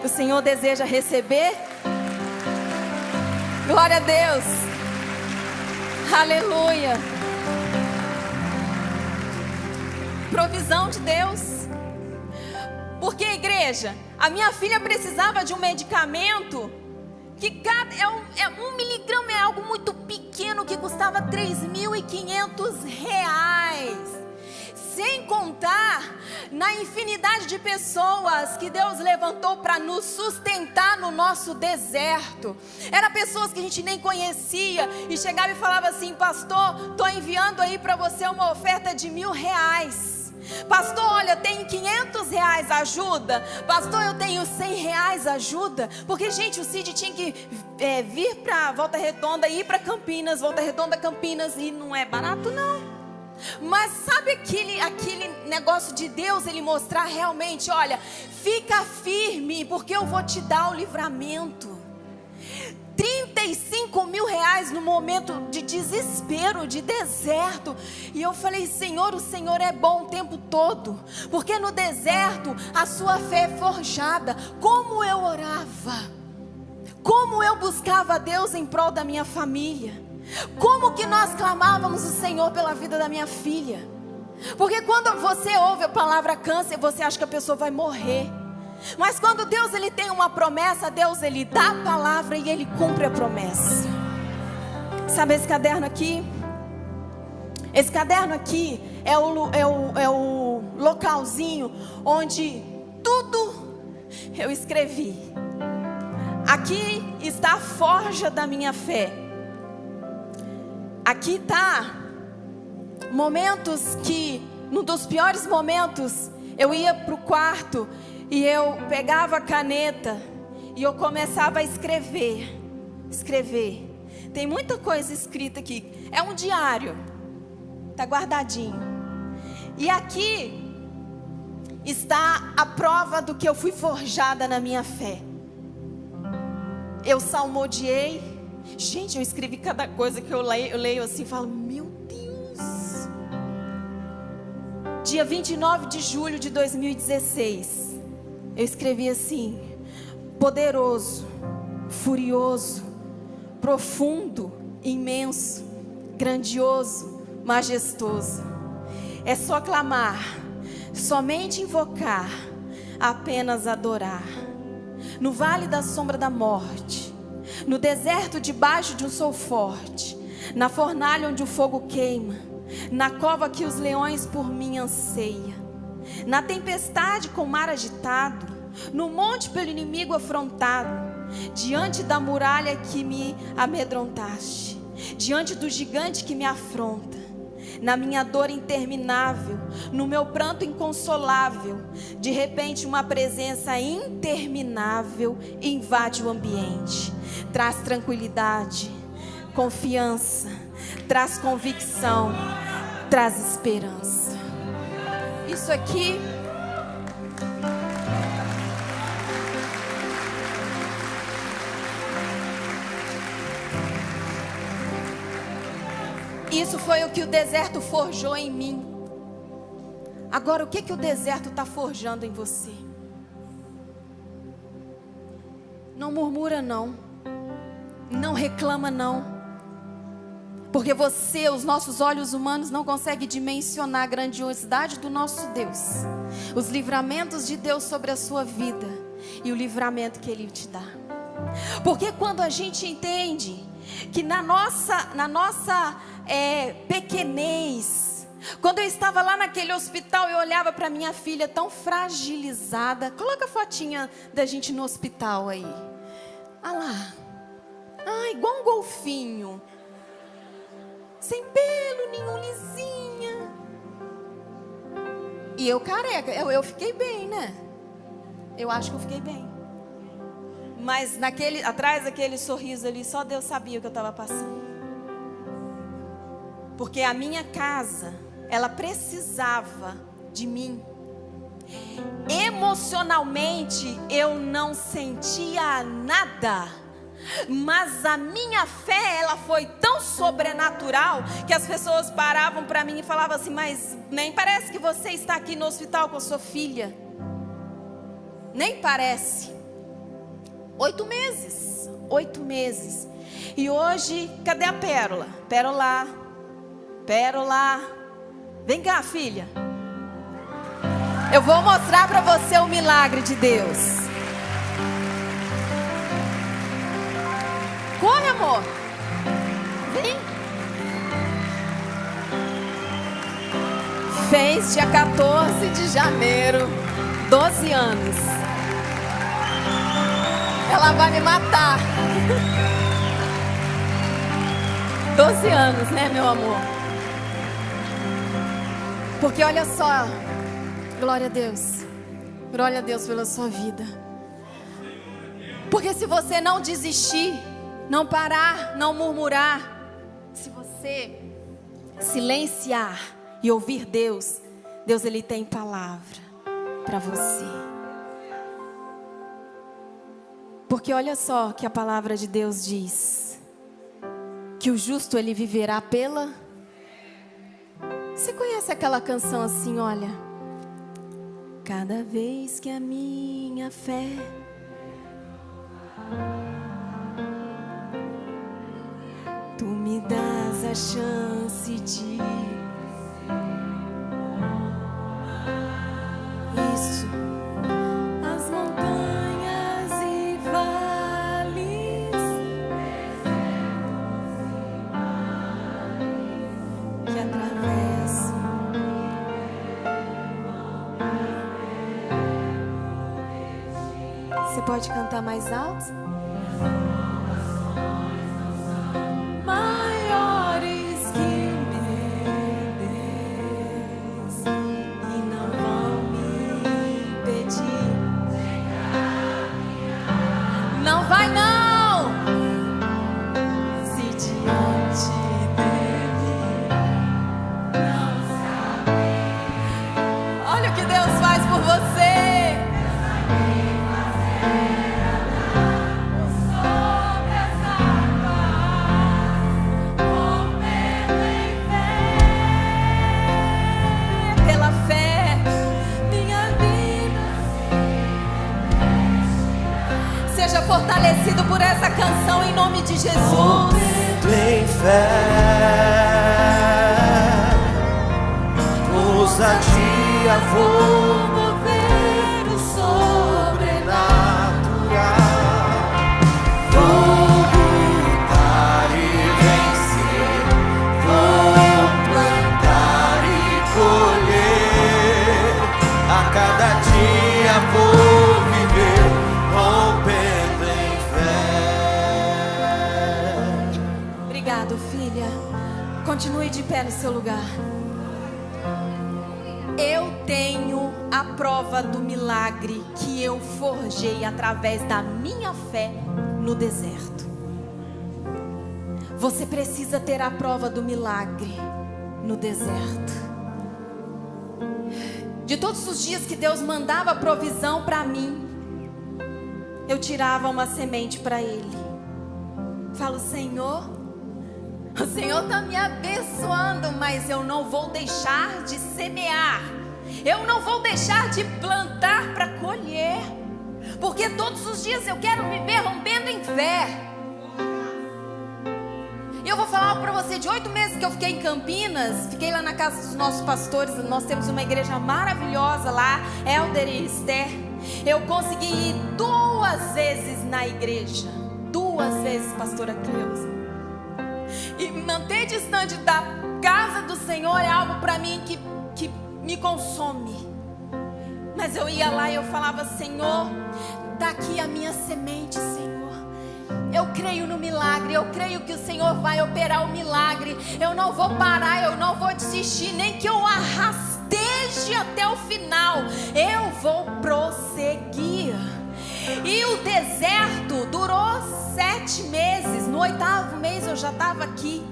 O Senhor deseja receber? Glória a Deus, aleluia. Provisão de Deus. Porque, igreja, a minha filha precisava de um medicamento que um miligrama é algo muito pequeno, que custava R$3.500. Sem contar na infinidade de pessoas que Deus levantou para nos sustentar no nosso deserto. Eram pessoas que a gente nem conhecia e chegava e falava assim: pastor, estou enviando aí para você uma oferta de R$1.000. Pastor, olha, eu tenho R$500, ajuda. Pastor, eu tenho R$100, ajuda. Porque, gente, o Cid tinha que vir para Volta Redonda e ir para Campinas. Volta Redonda, Campinas, e não é barato não. Mas sabe aquele negócio de Deus, Ele mostrar realmente: olha, fica firme, porque eu vou te dar o livramento. R$35.000 no momento de desespero, de deserto. E eu falei: Senhor, o Senhor é bom o tempo todo, porque no deserto a sua fé é forjada. Como eu orava, como eu buscava a Deus em prol da minha família, como que nós clamávamos o Senhor pela vida da minha filha. Porque quando você ouve a palavra câncer, você acha que a pessoa vai morrer. Mas quando Deus Ele tem uma promessa, Deus Ele dá a palavra e Ele cumpre a promessa. Sabe esse caderno aqui? Esse caderno aqui é o localzinho onde tudo eu escrevi. Aqui está a forja da minha fé. Aqui está momentos que, num dos piores momentos, eu ia para o quarto e eu pegava a caneta e eu começava a escrever. Tem muita coisa escrita aqui. É um diário. Está guardadinho. E aqui está a prova do que eu fui forjada na minha fé. Eu salmodiei. Gente, eu escrevi cada coisa que eu leio assim e falo: meu Deus. Dia 29 de julho de 2016, eu escrevi assim: poderoso, furioso, profundo, imenso, grandioso, majestoso. É só clamar, somente invocar, apenas adorar. No vale da sombra da morte, no deserto debaixo de um sol forte, na fornalha onde o fogo queima, na cova que os leões por mim anseia, na tempestade com o mar agitado, no monte pelo inimigo afrontado, diante da muralha que me amedrontaste, diante do gigante que me afronta, na minha dor interminável, no meu pranto inconsolável, de repente uma presença interminável invade o ambiente, traz tranquilidade, confiança, traz convicção, traz esperança. Isso aqui Isso foi o que o deserto forjou em mim. Agora, o que o deserto está forjando em você? Não murmura não. Não reclama não. Porque os nossos olhos humanos não conseguem dimensionar a grandiosidade do nosso Deus. Os livramentos de Deus sobre a sua vida. E o livramento que Ele te dá. Porque quando a gente entende que na nossa pequenez, quando eu estava lá naquele hospital, eu olhava para minha filha tão fragilizada. Coloca a fotinha da gente no hospital aí. Olha lá. Ah, igual um golfinho. Sem pelo nenhum, lisinha. E eu careca. Eu fiquei bem, né? Eu acho que eu fiquei bem. Mas atrás daquele sorriso ali, só Deus sabia o que eu estava passando. Porque a minha casa, ela precisava de mim. Emocionalmente, eu não sentia nada. Mas a minha fé, ela foi tão sobrenatural, que as pessoas paravam para mim e falavam assim: mas nem parece que você está aqui no hospital com a sua filha. Nem parece. 8 meses. 8 meses. E hoje, cadê a Pérola? Pérola. Vem cá, filha. Eu vou mostrar para você o milagre de Deus. Corre, amor. Vem. Fez dia 14 de janeiro, 12 anos. Ela vai me matar. 12 anos, né, meu amor? Porque olha só, glória a Deus. Glória a Deus pela sua vida. Porque se você não desistir, não parar, não murmurar, se você silenciar e ouvir Deus, Deus ele tem palavra para você. Porque olha só que a palavra de Deus diz, que o justo ele viverá pela... Você conhece aquela canção assim, olha? Cada vez que a minha fé tu me dás a chance de isso, as montanhas e vales que atravesso, você pode cantar mais alto? Não vai não. Se diante dele não sabe. Olha o que Deus faz por você. Pela fé, minha vida seja fortalecido por essa canção em nome de Jesus. Movendo em fé, ousadia vou mover o sobrenatural. Vou lutar e vencer, vou plantar e colher. A cada dia vou viver rompendo em fé. Obrigado, filha. Continue de pé no seu lugar. Eu tenho a prova do milagre que eu forjei através da minha fé no deserto. Você precisa ter a prova do milagre no deserto. De todos os dias que Deus mandava provisão para mim, eu tirava uma semente para Ele. Falo, Senhor, o Senhor está me abençoando, mas eu não vou deixar de semear. Eu não vou deixar de plantar para colher. Porque todos os dias eu quero viver rompendo em fé. E eu vou falar algo para você. De 8 meses que eu fiquei em Campinas, fiquei lá na casa dos nossos pastores. Nós temos uma igreja maravilhosa lá, Helder e Esther. Eu consegui ir 2 vezes na igreja. 2 vezes, pastora Cleusa. E me manter distante da casa do Senhor é algo para mim que me consome. Mas eu ia lá e eu falava, Senhor, tá aqui a minha semente, Senhor. Eu creio no milagre, eu creio que o Senhor vai operar o milagre. Eu não vou parar, eu não vou desistir, nem que eu arrasteje até o final. Eu vou prosseguir. E o deserto durou 7 meses. No 8º mês eu já estava aqui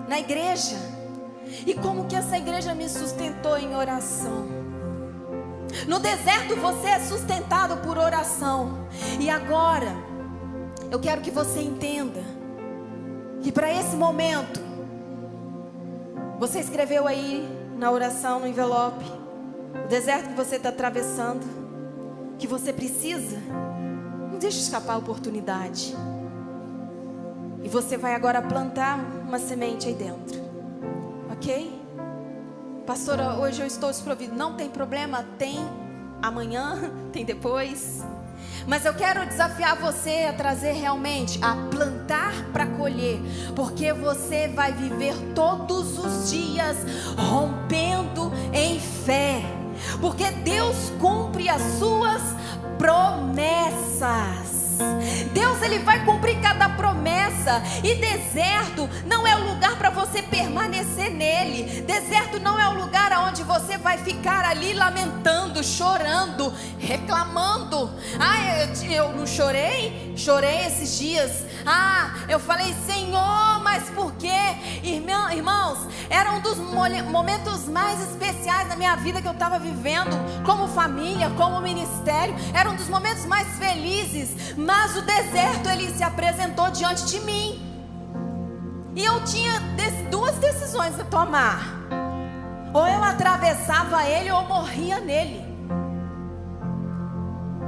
na igreja. E como que essa igreja me sustentou em oração? No deserto você é sustentado por oração. E agora eu quero que você entenda que para esse momento, você escreveu aí na oração, no envelope, o deserto que você está atravessando, que você precisa. Não deixe escapar a oportunidade. E você vai agora plantar uma semente aí dentro. Ok? Pastora, hoje eu estou desprovido. Não tem problema, tem amanhã, tem depois. Mas eu quero desafiar você a trazer realmente, a plantar para colher, porque você vai viver todos os dias rompendo em fé, porque Deus cumpre as suas promessas. Deus, Ele vai cumprir cada promessa. E deserto não é o lugar para você permanecer nele. Deserto não é o lugar onde você vai ficar ali lamentando, chorando, reclamando. Eu não chorei? Chorei esses dias. Eu falei, Senhor, mas por quê? Irmãos, era um dos momentos mais especiais da minha vida que eu estava vivendo, como família, como ministério. Era um dos momentos mais felizes. Mas o deserto, ele se apresentou diante de mim. E eu tinha duas decisões a tomar. Ou eu atravessava ele ou morria nele.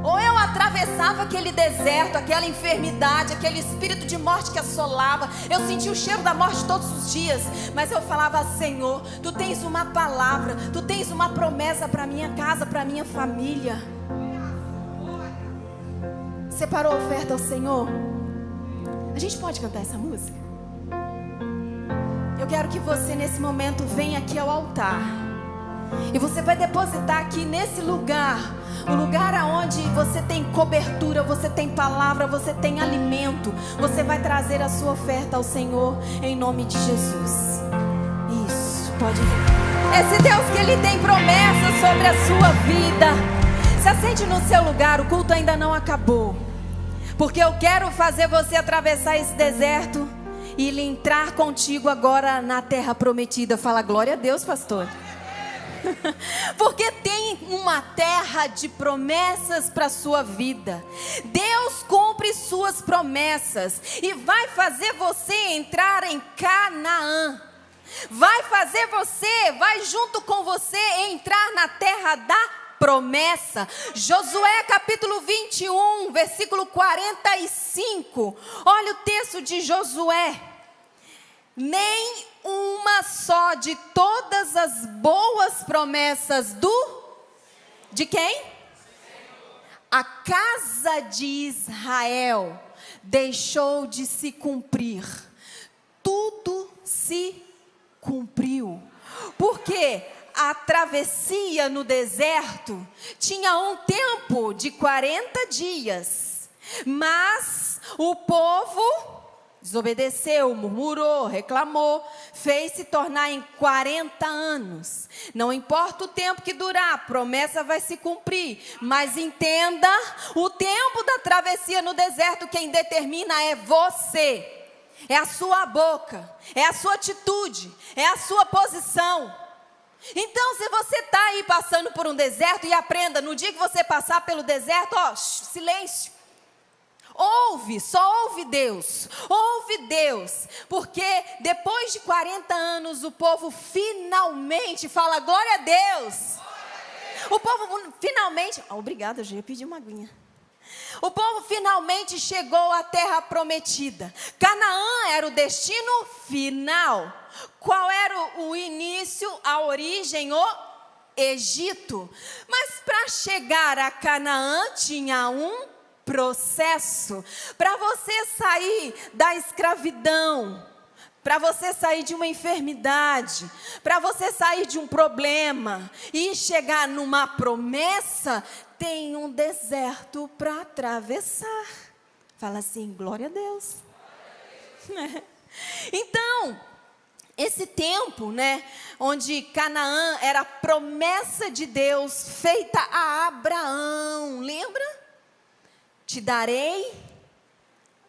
Ou eu atravessava aquele deserto, aquela enfermidade, aquele espírito de morte que assolava. Eu sentia o cheiro da morte todos os dias. Mas eu falava, Senhor, Tu tens uma palavra, Tu tens uma promessa para minha casa, para minha família. Separou a oferta ao Senhor? A gente pode cantar essa música? Eu quero que você nesse momento venha aqui ao altar. E você vai depositar aqui nesse lugar, o lugar aonde você tem cobertura, você tem palavra, você tem alimento. Você vai trazer a sua oferta ao Senhor em nome de Jesus. Isso, pode vir. Esse Deus que Ele tem promessas sobre a sua vida. Se assente no seu lugar, o culto ainda não acabou. Porque eu quero fazer você atravessar esse deserto e ele entrar contigo agora na terra prometida. Fala glória a Deus, pastor. Porque tem uma terra de promessas para a sua vida. Deus cumpre suas promessas e vai fazer você entrar em Canaã. Vai junto com você entrar na terra da promessa. Josué capítulo 21, versículo 45. Olha o texto de Josué. Nem uma só de todas as boas promessas de quem? A casa de Israel deixou de se cumprir. Tudo se cumpriu. Porque a travessia no deserto tinha um tempo de 40 dias. Mas o povo desobedeceu, murmurou, reclamou, fez se tornar em 40 anos. Não importa o tempo que durar, a promessa vai se cumprir. Mas entenda, o tempo da travessia no deserto, quem determina é você. É a sua boca, é a sua atitude, é a sua posição. Então, se você está aí passando por um deserto, e aprenda, no dia que você passar pelo deserto, silêncio. Só ouve Deus, porque depois de 40 anos o povo finalmente fala glória a Deus. O povo finalmente, obrigada, eu já ia pedir uma aguinha. O povo finalmente chegou à terra prometida. Canaã era o destino final. Qual era o início, a origem? O Egito. Mas para chegar a Canaã tinha um processo. Para você sair da escravidão, para você sair de uma enfermidade, para você sair de um problema e chegar numa promessa, tem um deserto para atravessar. Fala assim, glória a Deus. Então, esse tempo, onde Canaã era a promessa de Deus feita a Abraão, lembra? Te darei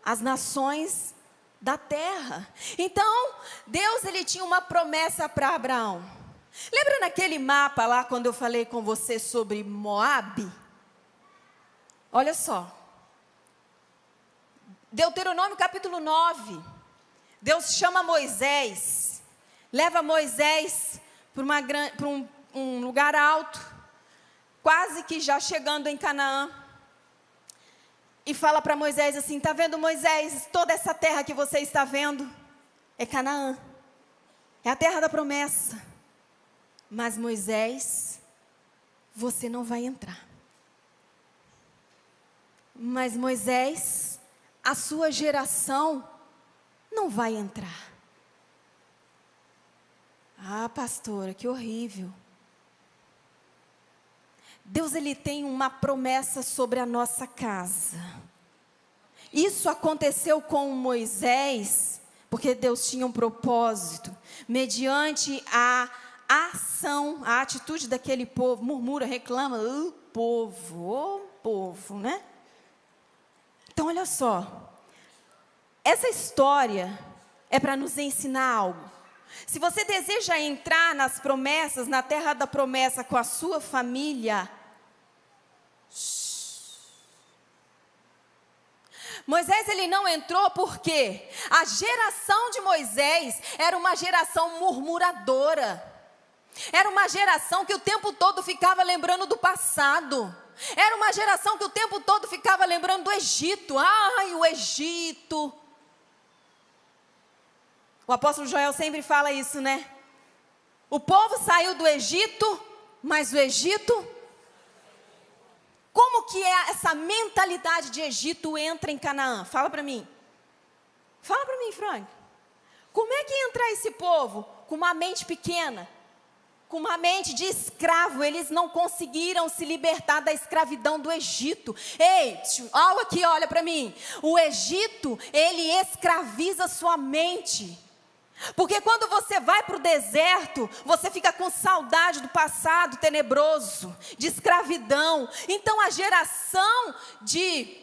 as nações da terra. Então, Deus, ele tinha uma promessa para Abraão. Lembra naquele mapa lá, quando eu falei com você sobre Moabe? Olha só. Deuteronômio capítulo 9. Deus chama Moisés. Leva Moisés para um lugar alto. Quase que já chegando em Canaã. E fala para Moisés assim, está vendo, Moisés, toda essa terra que você está vendo é Canaã. É a terra da promessa. Mas Moisés, você não vai entrar. Mas Moisés, a sua geração não vai entrar. Ah, pastora, que horrível. Deus, Ele tem uma promessa sobre a nossa casa. Isso aconteceu com Moisés, porque Deus tinha um propósito, mediante a ação, a atitude daquele povo. Murmura, reclama, o povo, né? Então, olha só, essa história é para nos ensinar algo. Se você deseja entrar nas promessas, na terra da promessa com a sua família, Moisés, ele não entrou porque a geração de Moisés era uma geração murmuradora. Era uma geração que o tempo todo ficava lembrando do passado. Era uma geração que o tempo todo ficava lembrando do Egito. Ai, o Egito. O apóstolo Joel sempre fala isso, né? O povo saiu do Egito, mas o Egito... Como que é essa mentalidade de Egito entra em Canaã? Fala para mim. Fala para mim, Frank. Como é que entra esse povo com uma mente pequena? Com uma mente de escravo. Eles não conseguiram se libertar da escravidão do Egito. Ei, aqui, olha para mim. O Egito, ele escraviza sua mente. Porque quando você vai para o deserto, você fica com saudade do passado tenebroso, de escravidão. Então a geração de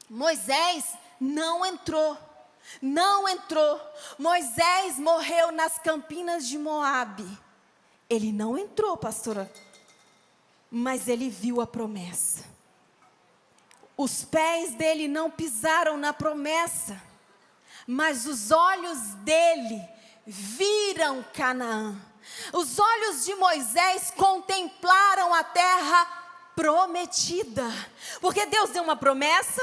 Moisés não entrou. Moisés morreu nas campinas de Moabe. Ele não entrou, pastora, mas ele viu a promessa. Os pés dele não pisaram na promessa, mas os olhos dele viram Canaã. Os olhos de Moisés contemplaram a terra prometida. Porque Deus deu uma promessa.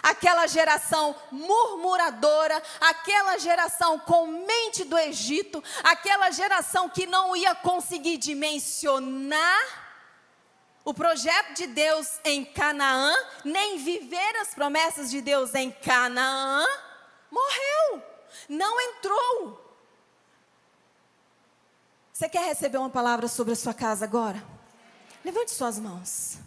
Aquela geração murmuradora, aquela geração com mente do Egito, aquela geração que não ia conseguir dimensionar o projeto de Deus em Canaã, nem viver as promessas de Deus em Canaã, morreu. Não entrou. Você quer receber uma palavra sobre a sua casa agora? Levante suas mãos.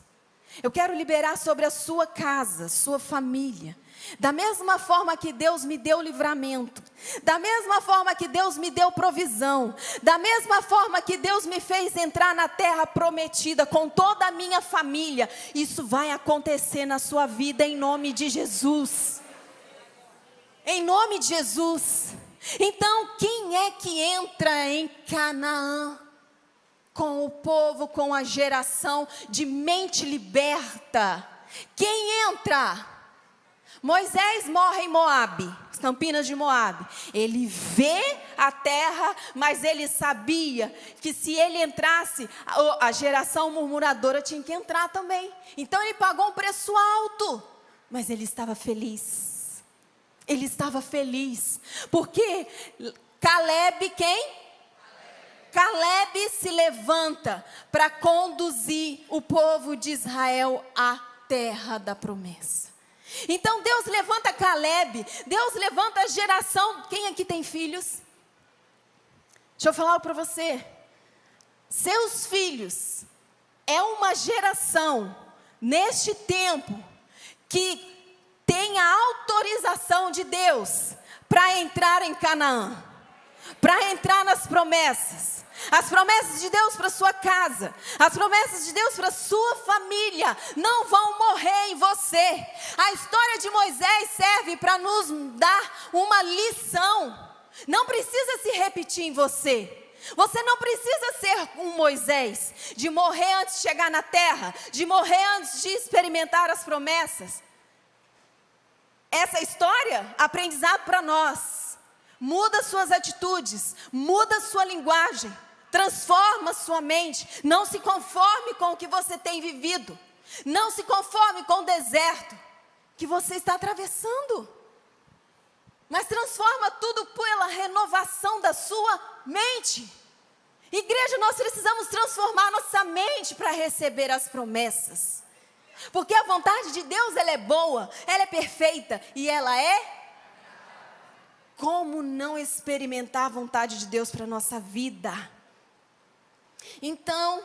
Eu quero liberar sobre a sua casa, sua família. Da mesma forma que Deus me deu livramento, da mesma forma que Deus me deu provisão, da mesma forma que Deus me fez entrar na terra prometida com toda a minha família, isso vai acontecer na sua vida em nome de Jesus. Em nome de Jesus. Então, quem é que entra em Canaã? Com o povo, com a geração de mente liberta. Quem entra? Moisés morre em Moabe, as campinas de Moabe. Ele vê a terra, mas ele sabia que se ele entrasse, a geração murmuradora tinha que entrar também. Então ele pagou um preço alto, mas ele estava feliz. Ele estava feliz, porque Caleb, quem? Caleb se levanta para conduzir o povo de Israel à terra da promessa. Então Deus levanta Caleb, Deus levanta a geração. Quem aqui tem filhos? Deixa eu falar algo para você. Seus filhos é uma geração neste tempo que tem a autorização de Deus para entrar em Canaã, para entrar nas promessas. As promessas de Deus para sua casa, as promessas de Deus para sua família não vão morrer em você. A história de Moisés serve para nos dar uma lição. Não precisa se repetir em você. Você não precisa ser um Moisés, de morrer antes de chegar na terra, de morrer antes de experimentar as promessas. Essa história, aprendizado para nós. Muda suas atitudes, muda sua linguagem, transforma sua mente. Não se conforme com o que você tem vivido. Não se conforme com o deserto que você está atravessando. Mas transforma tudo pela renovação da sua mente. Igreja, nós precisamos transformar nossa mente para receber as promessas. Porque a vontade de Deus, ela é boa, ela é perfeita e ela é... Como não experimentar a vontade de Deus para a nossa vida? Então,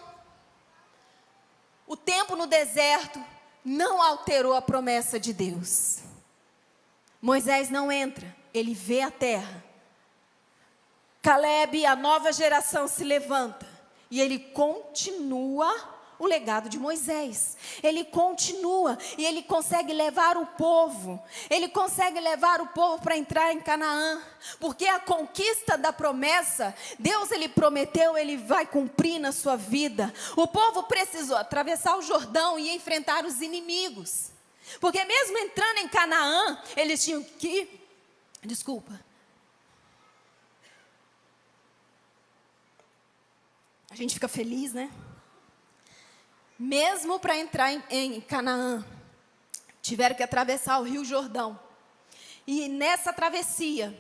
o tempo no deserto não alterou a promessa de Deus. Moisés não entra, ele vê a terra. Caleb, a nova geração, se levanta e ele continua o legado de Moisés. Ele continua e ele consegue levar o povo. Ele consegue levar o povo para entrar em Canaã. Porque a conquista da promessa, Deus ele prometeu, ele vai cumprir na sua vida. O povo precisou atravessar o Jordão e enfrentar os inimigos. Porque mesmo entrando em Canaã, eles tinham que... Desculpa. A gente fica feliz, né? Mesmo para entrar em Canaã, tiveram que atravessar o Rio Jordão. E nessa travessia,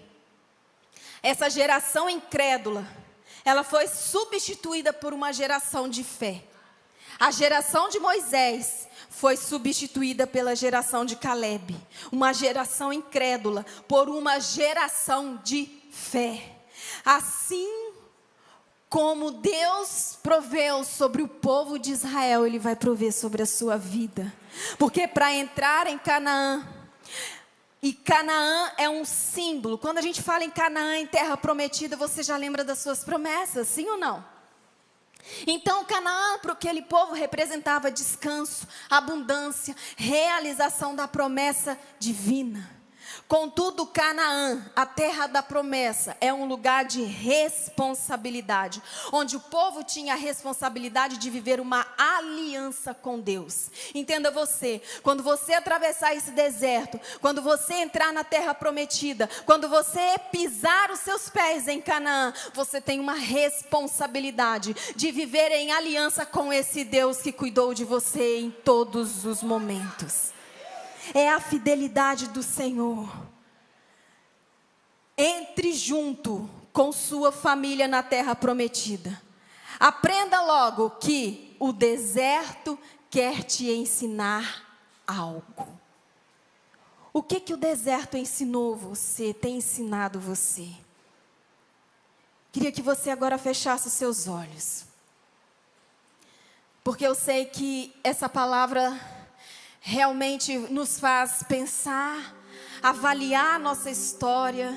essa geração incrédula, ela foi substituída por uma geração de fé. A geração de Moisés foi substituída pela geração de Caleb. Uma geração incrédula por uma geração de fé. Assim como Deus proveu sobre o povo de Israel, Ele vai prover sobre a sua vida. Porque para entrar em Canaã, e Canaã é um símbolo. Quando a gente fala em Canaã, em terra prometida, você já lembra das suas promessas, sim ou não? Então Canaã para aquele povo representava descanso, abundância, realização da promessa divina. Contudo, Canaã, a terra da promessa, é um lugar de responsabilidade, onde o povo tinha a responsabilidade de viver uma aliança com Deus. Entenda você, quando você atravessar esse deserto, quando você entrar na terra prometida, quando você pisar os seus pés em Canaã, você tem uma responsabilidade de viver em aliança com esse Deus que cuidou de você em todos os momentos. É a fidelidade do Senhor. Entre junto com sua família na terra prometida. Aprenda logo que o deserto quer te ensinar algo. O que o deserto ensinou você, tem ensinado você? Queria que você agora fechasse os seus olhos. Porque eu sei que essa palavra realmente nos faz pensar, avaliar a nossa história,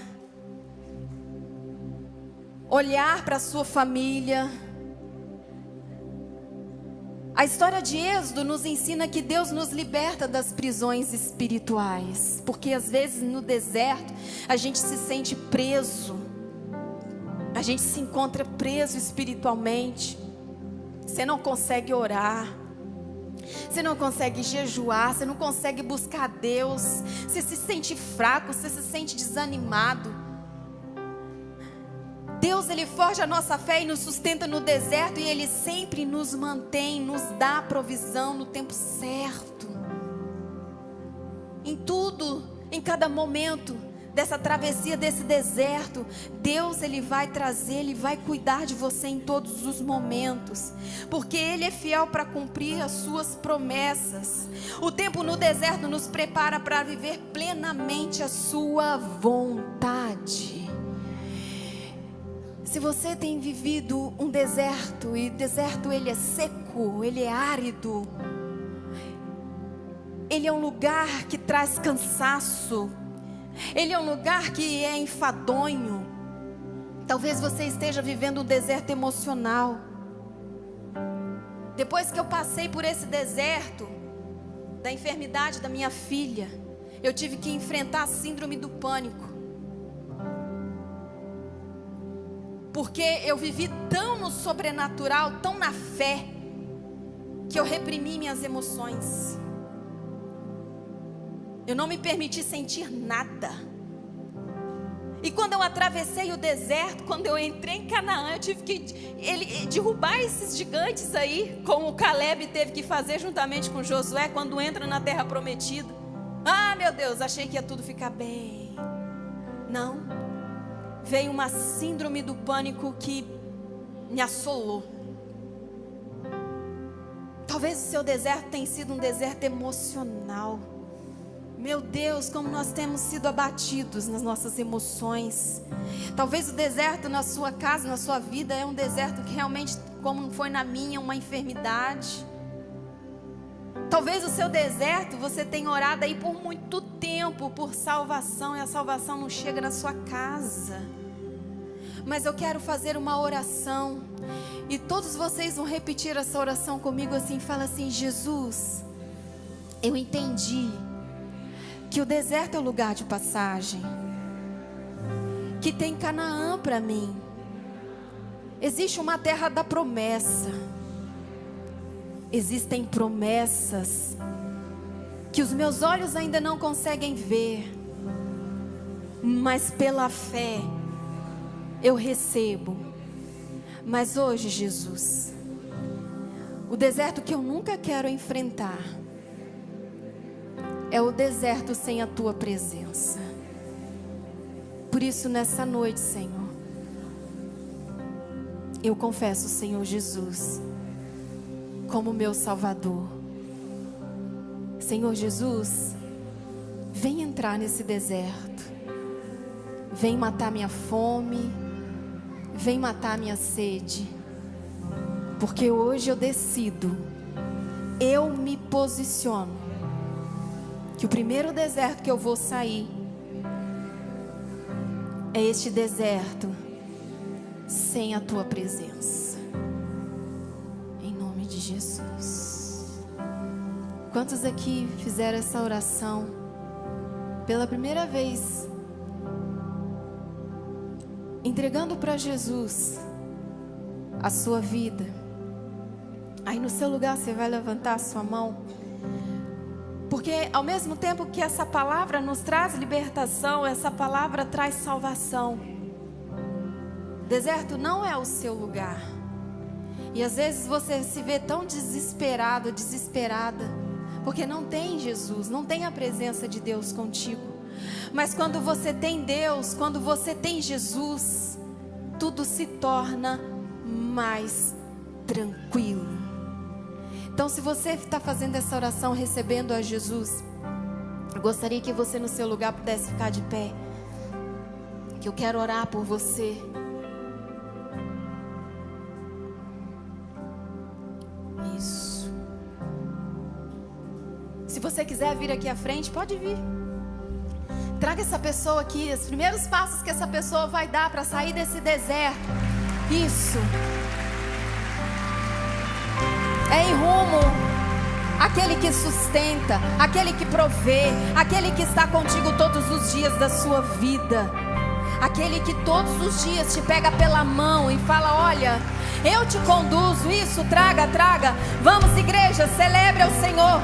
olhar para a sua família. A história de Êxodo nos ensina que Deus nos liberta das prisões espirituais, porque às vezes no deserto a gente se sente preso, a gente se encontra preso espiritualmente. Você não consegue orar, você não consegue jejuar, você não consegue buscar Deus, você se sente fraco, você se sente desanimado. Deus, Ele forja a nossa fé e nos sustenta no deserto, e Ele sempre nos mantém, nos dá provisão no tempo certo. Em tudo, em cada momento dessa travessia, desse deserto, Deus, Ele vai trazer, Ele vai cuidar de você em todos os momentos, porque Ele é fiel para cumprir as suas promessas. O tempo no deserto nos prepara para viver plenamente a sua vontade. Se você tem vivido um deserto, e deserto ele é seco, ele é árido, ele é um lugar que traz cansaço, ele é um lugar que é enfadonho. Talvez você esteja vivendo um deserto emocional. Depois que eu passei por esse deserto da enfermidade da minha filha, eu tive que enfrentar a síndrome do pânico. Porque eu vivi tão no sobrenatural, tão na fé, que eu reprimi minhas emoções. Eu não me permiti sentir nada. E quando eu atravessei o deserto, quando eu entrei em Canaã, eu tive que derrubar esses gigantes aí, como o Caleb teve que fazer juntamente com Josué, quando entra na terra prometida. Ah, meu Deus, achei que ia tudo ficar bem. Não. Veio uma síndrome do pânico que me assolou. Talvez o seu deserto tenha sido um deserto emocional. Meu Deus, como nós temos sido abatidos nas nossas emoções. Talvez o deserto na sua casa, na sua vida, é um deserto que realmente, como foi na minha, uma enfermidade. Talvez o seu deserto, você tenha orado aí por muito tempo, por salvação, e a salvação não chega na sua casa. Mas eu quero fazer uma oração, e todos vocês vão repetir essa oração comigo assim, fala assim: Jesus, eu entendi que o deserto é o lugar de passagem, que tem Canaã para mim, existe uma terra da promessa, existem promessas que os meus olhos ainda não conseguem ver, mas pela fé eu recebo. Mas hoje, Jesus, o deserto que eu nunca quero enfrentar é o deserto sem a tua presença. Por isso, nessa noite, Senhor, eu confesso, Senhor Jesus, como meu Salvador. Senhor Jesus, vem entrar nesse deserto, vem matar minha fome, vem matar minha sede, porque hoje eu decido, eu me posiciono, que o primeiro deserto que eu vou sair é este deserto sem a tua presença. Em nome de Jesus. Quantos aqui fizeram essa oração pela primeira vez, entregando para Jesus a sua vida? Aí no seu lugar você vai levantar a sua mão, porque ao mesmo tempo que essa palavra nos traz libertação, essa palavra traz salvação. Deserto não é o seu lugar. E às vezes você se vê tão desesperado, desesperada, porque não tem Jesus, não tem a presença de Deus contigo. Mas quando você tem Deus, quando você tem Jesus, tudo se torna mais tranquilo. Então, se você está fazendo essa oração, recebendo a Jesus, eu gostaria que você no seu lugar pudesse ficar de pé, que eu quero orar por você. Isso. Se você quiser vir aqui à frente, pode vir. Traga essa pessoa aqui, os primeiros passos que essa pessoa vai dar para sair desse deserto. Isso. É em rumo àquele que sustenta, aquele que provê, aquele que está contigo todos os dias da sua vida, aquele que todos os dias te pega pela mão e fala: olha, eu te conduzo. Isso, traga. Vamos, igreja, celebre ao Senhor.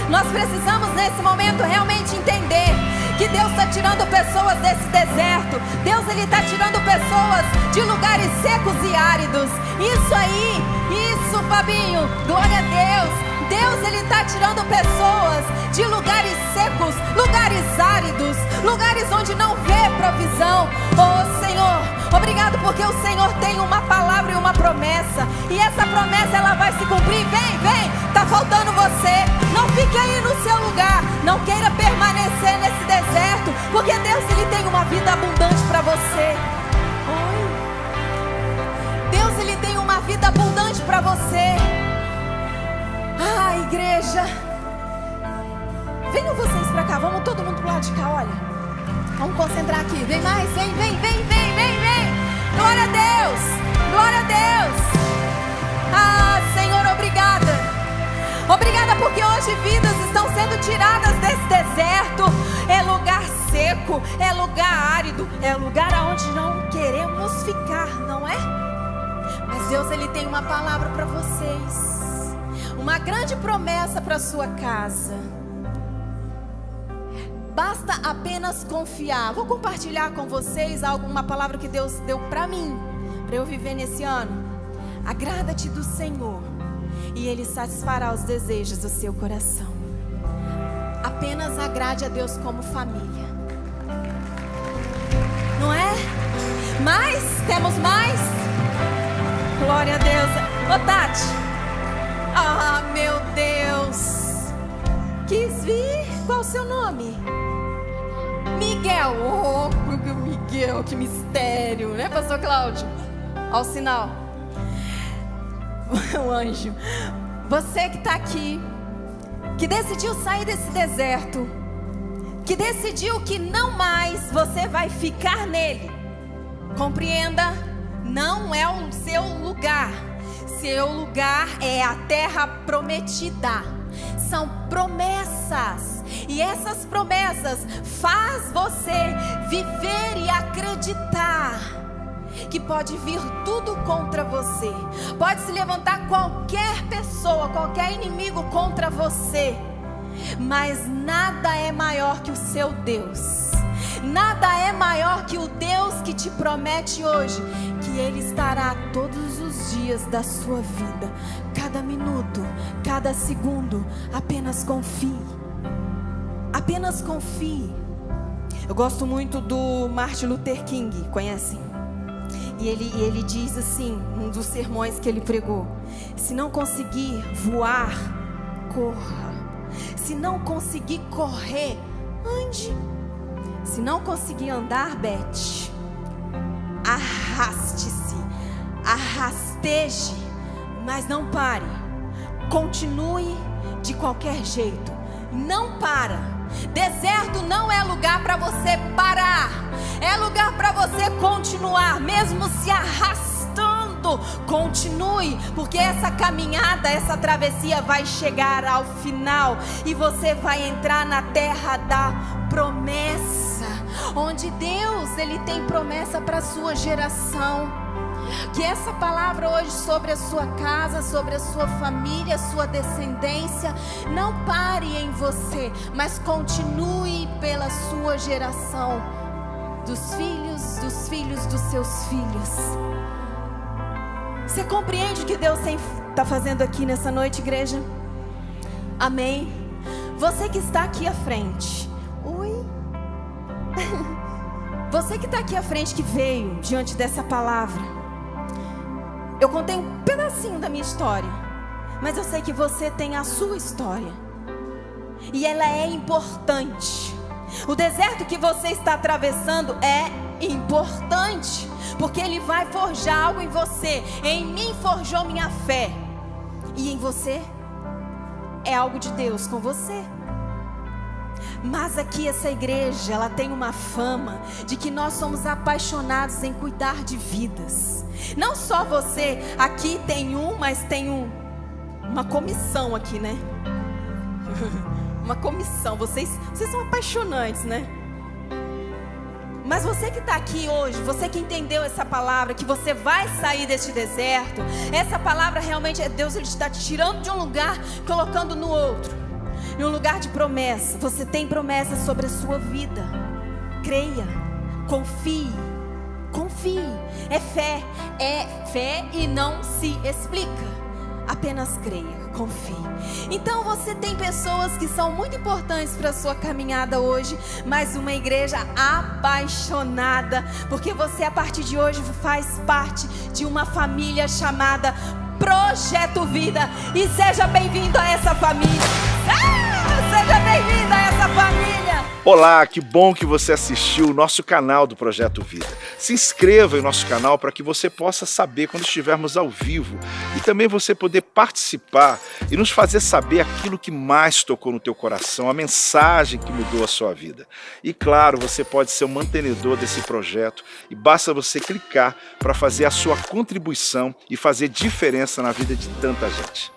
Nós precisamos nesse momento realmente entender que Deus está tirando pessoas desse deserto. Deus, Ele está tirando pessoas de lugares secos e áridos. Isso aí, isso, Fabinho, glória a Deus. Deus, Ele está tirando pessoas de lugares secos, lugares áridos, lugares onde não vê provisão. Oh Senhor, obrigado porque o Senhor tem uma palavra e uma promessa, e essa promessa ela vai se cumprir. Vem, está faltando você. Não fique aí no seu lugar, não queira permanecer nesse deserto, porque Deus, Ele tem uma vida abundante para você. Deus, Ele tem uma vida abundante para você. Ah, igreja, venham vocês para cá, vamos todo mundo pro lado de cá, olha. Vamos concentrar aqui, vem mais, vem. Glória a Deus, glória a Deus. Ah, Senhor, obrigada porque hoje vidas estão sendo tiradas desse deserto. É lugar seco, é lugar árido, é lugar onde não queremos ficar, não é? Mas Deus, Ele tem uma palavra para vocês, uma grande promessa para a sua casa. Basta apenas confiar. Vou compartilhar com vocês uma palavra que Deus deu para mim, para eu viver nesse ano. Agrada-te do Senhor e Ele satisfará os desejos do seu coração. Apenas agrade a Deus como família, não é? Mas, temos mais? glória a Deus. Ô Tati. Ah, meu Deus. Quis vir? Qual o seu nome? Miguel. Oh, Miguel, que mistério, né, pastor Cláudio? Ao sinal. O anjo. Você que está aqui, que decidiu sair desse deserto, que decidiu que não mais você vai ficar nele. Compreenda, não é o seu lugar. Seu lugar é a terra prometida. São promessas. E essas promessas faz você viver e acreditar que pode vir tudo contra você. Pode se levantar qualquer pessoa, qualquer inimigo contra você. Mas nada é maior que o seu Deus. Nada é maior que o Deus que te promete hoje que Ele estará todos os dias da sua vida. Cada minuto, cada segundo. Apenas confie. Apenas confie. Eu gosto muito do Martin Luther King, conhecem? E ele diz assim, um dos sermões que ele pregou: se não conseguir voar, corra. Se não conseguir correr, ande. Se não conseguir andar, Beth, arraste-se, arrasteje, mas não pare. Continue de qualquer jeito. Não para. Deserto não é lugar para você parar. É lugar para você continuar, mesmo se arrastando. Continue, porque essa caminhada, essa travessia vai chegar ao final e você vai entrar na terra da promessa, onde Deus, Ele tem promessa para a sua geração. Que essa palavra hoje sobre a sua casa, sobre a sua família, sua descendência, não pare em você, mas continue pela sua geração, dos filhos dos seus filhos. Você compreende o que Deus está fazendo aqui nessa noite, igreja? Amém? Você que está aqui à frente. Oi? Você que está aqui à frente, que veio diante dessa palavra. Eu contei um pedacinho da minha história, mas eu sei que você tem a sua história. E ela é importante. O deserto que você está atravessando é importante, porque ele vai forjar algo em você. Em mim forjou minha fé. E em você é algo de Deus com você. Mas aqui essa igreja, ela tem uma fama de que nós somos apaixonados em cuidar de vidas. Não só você, aqui tem mas tem uma comissão aqui, né? Uma comissão, vocês são apaixonantes, né? Mas você que está aqui hoje, você que entendeu essa palavra, que você vai sair deste deserto, essa palavra realmente é Deus, Ele está te tirando de um lugar, colocando no outro, em um lugar de promessa. Você tem promessa sobre a sua vida. Creia, confie, confie. É fé e não se explica. Apenas creia, confie. Então você tem pessoas que são muito importantes para a sua caminhada hoje, mas uma igreja apaixonada, porque você a partir de hoje faz parte de uma família chamada Projeto Vida. E seja bem-vindo a essa família. Seja bem-vindo a essa família. Olá, que bom que você assistiu o nosso canal do Projeto Vida. Se inscreva em nosso canal para que você possa saber quando estivermos ao vivo e também você poder participar e nos fazer saber aquilo que mais tocou no teu coração, a mensagem que mudou a sua vida. E claro, você pode ser um mantenedor desse projeto e basta você clicar para fazer a sua contribuição e fazer diferença na vida de tanta gente.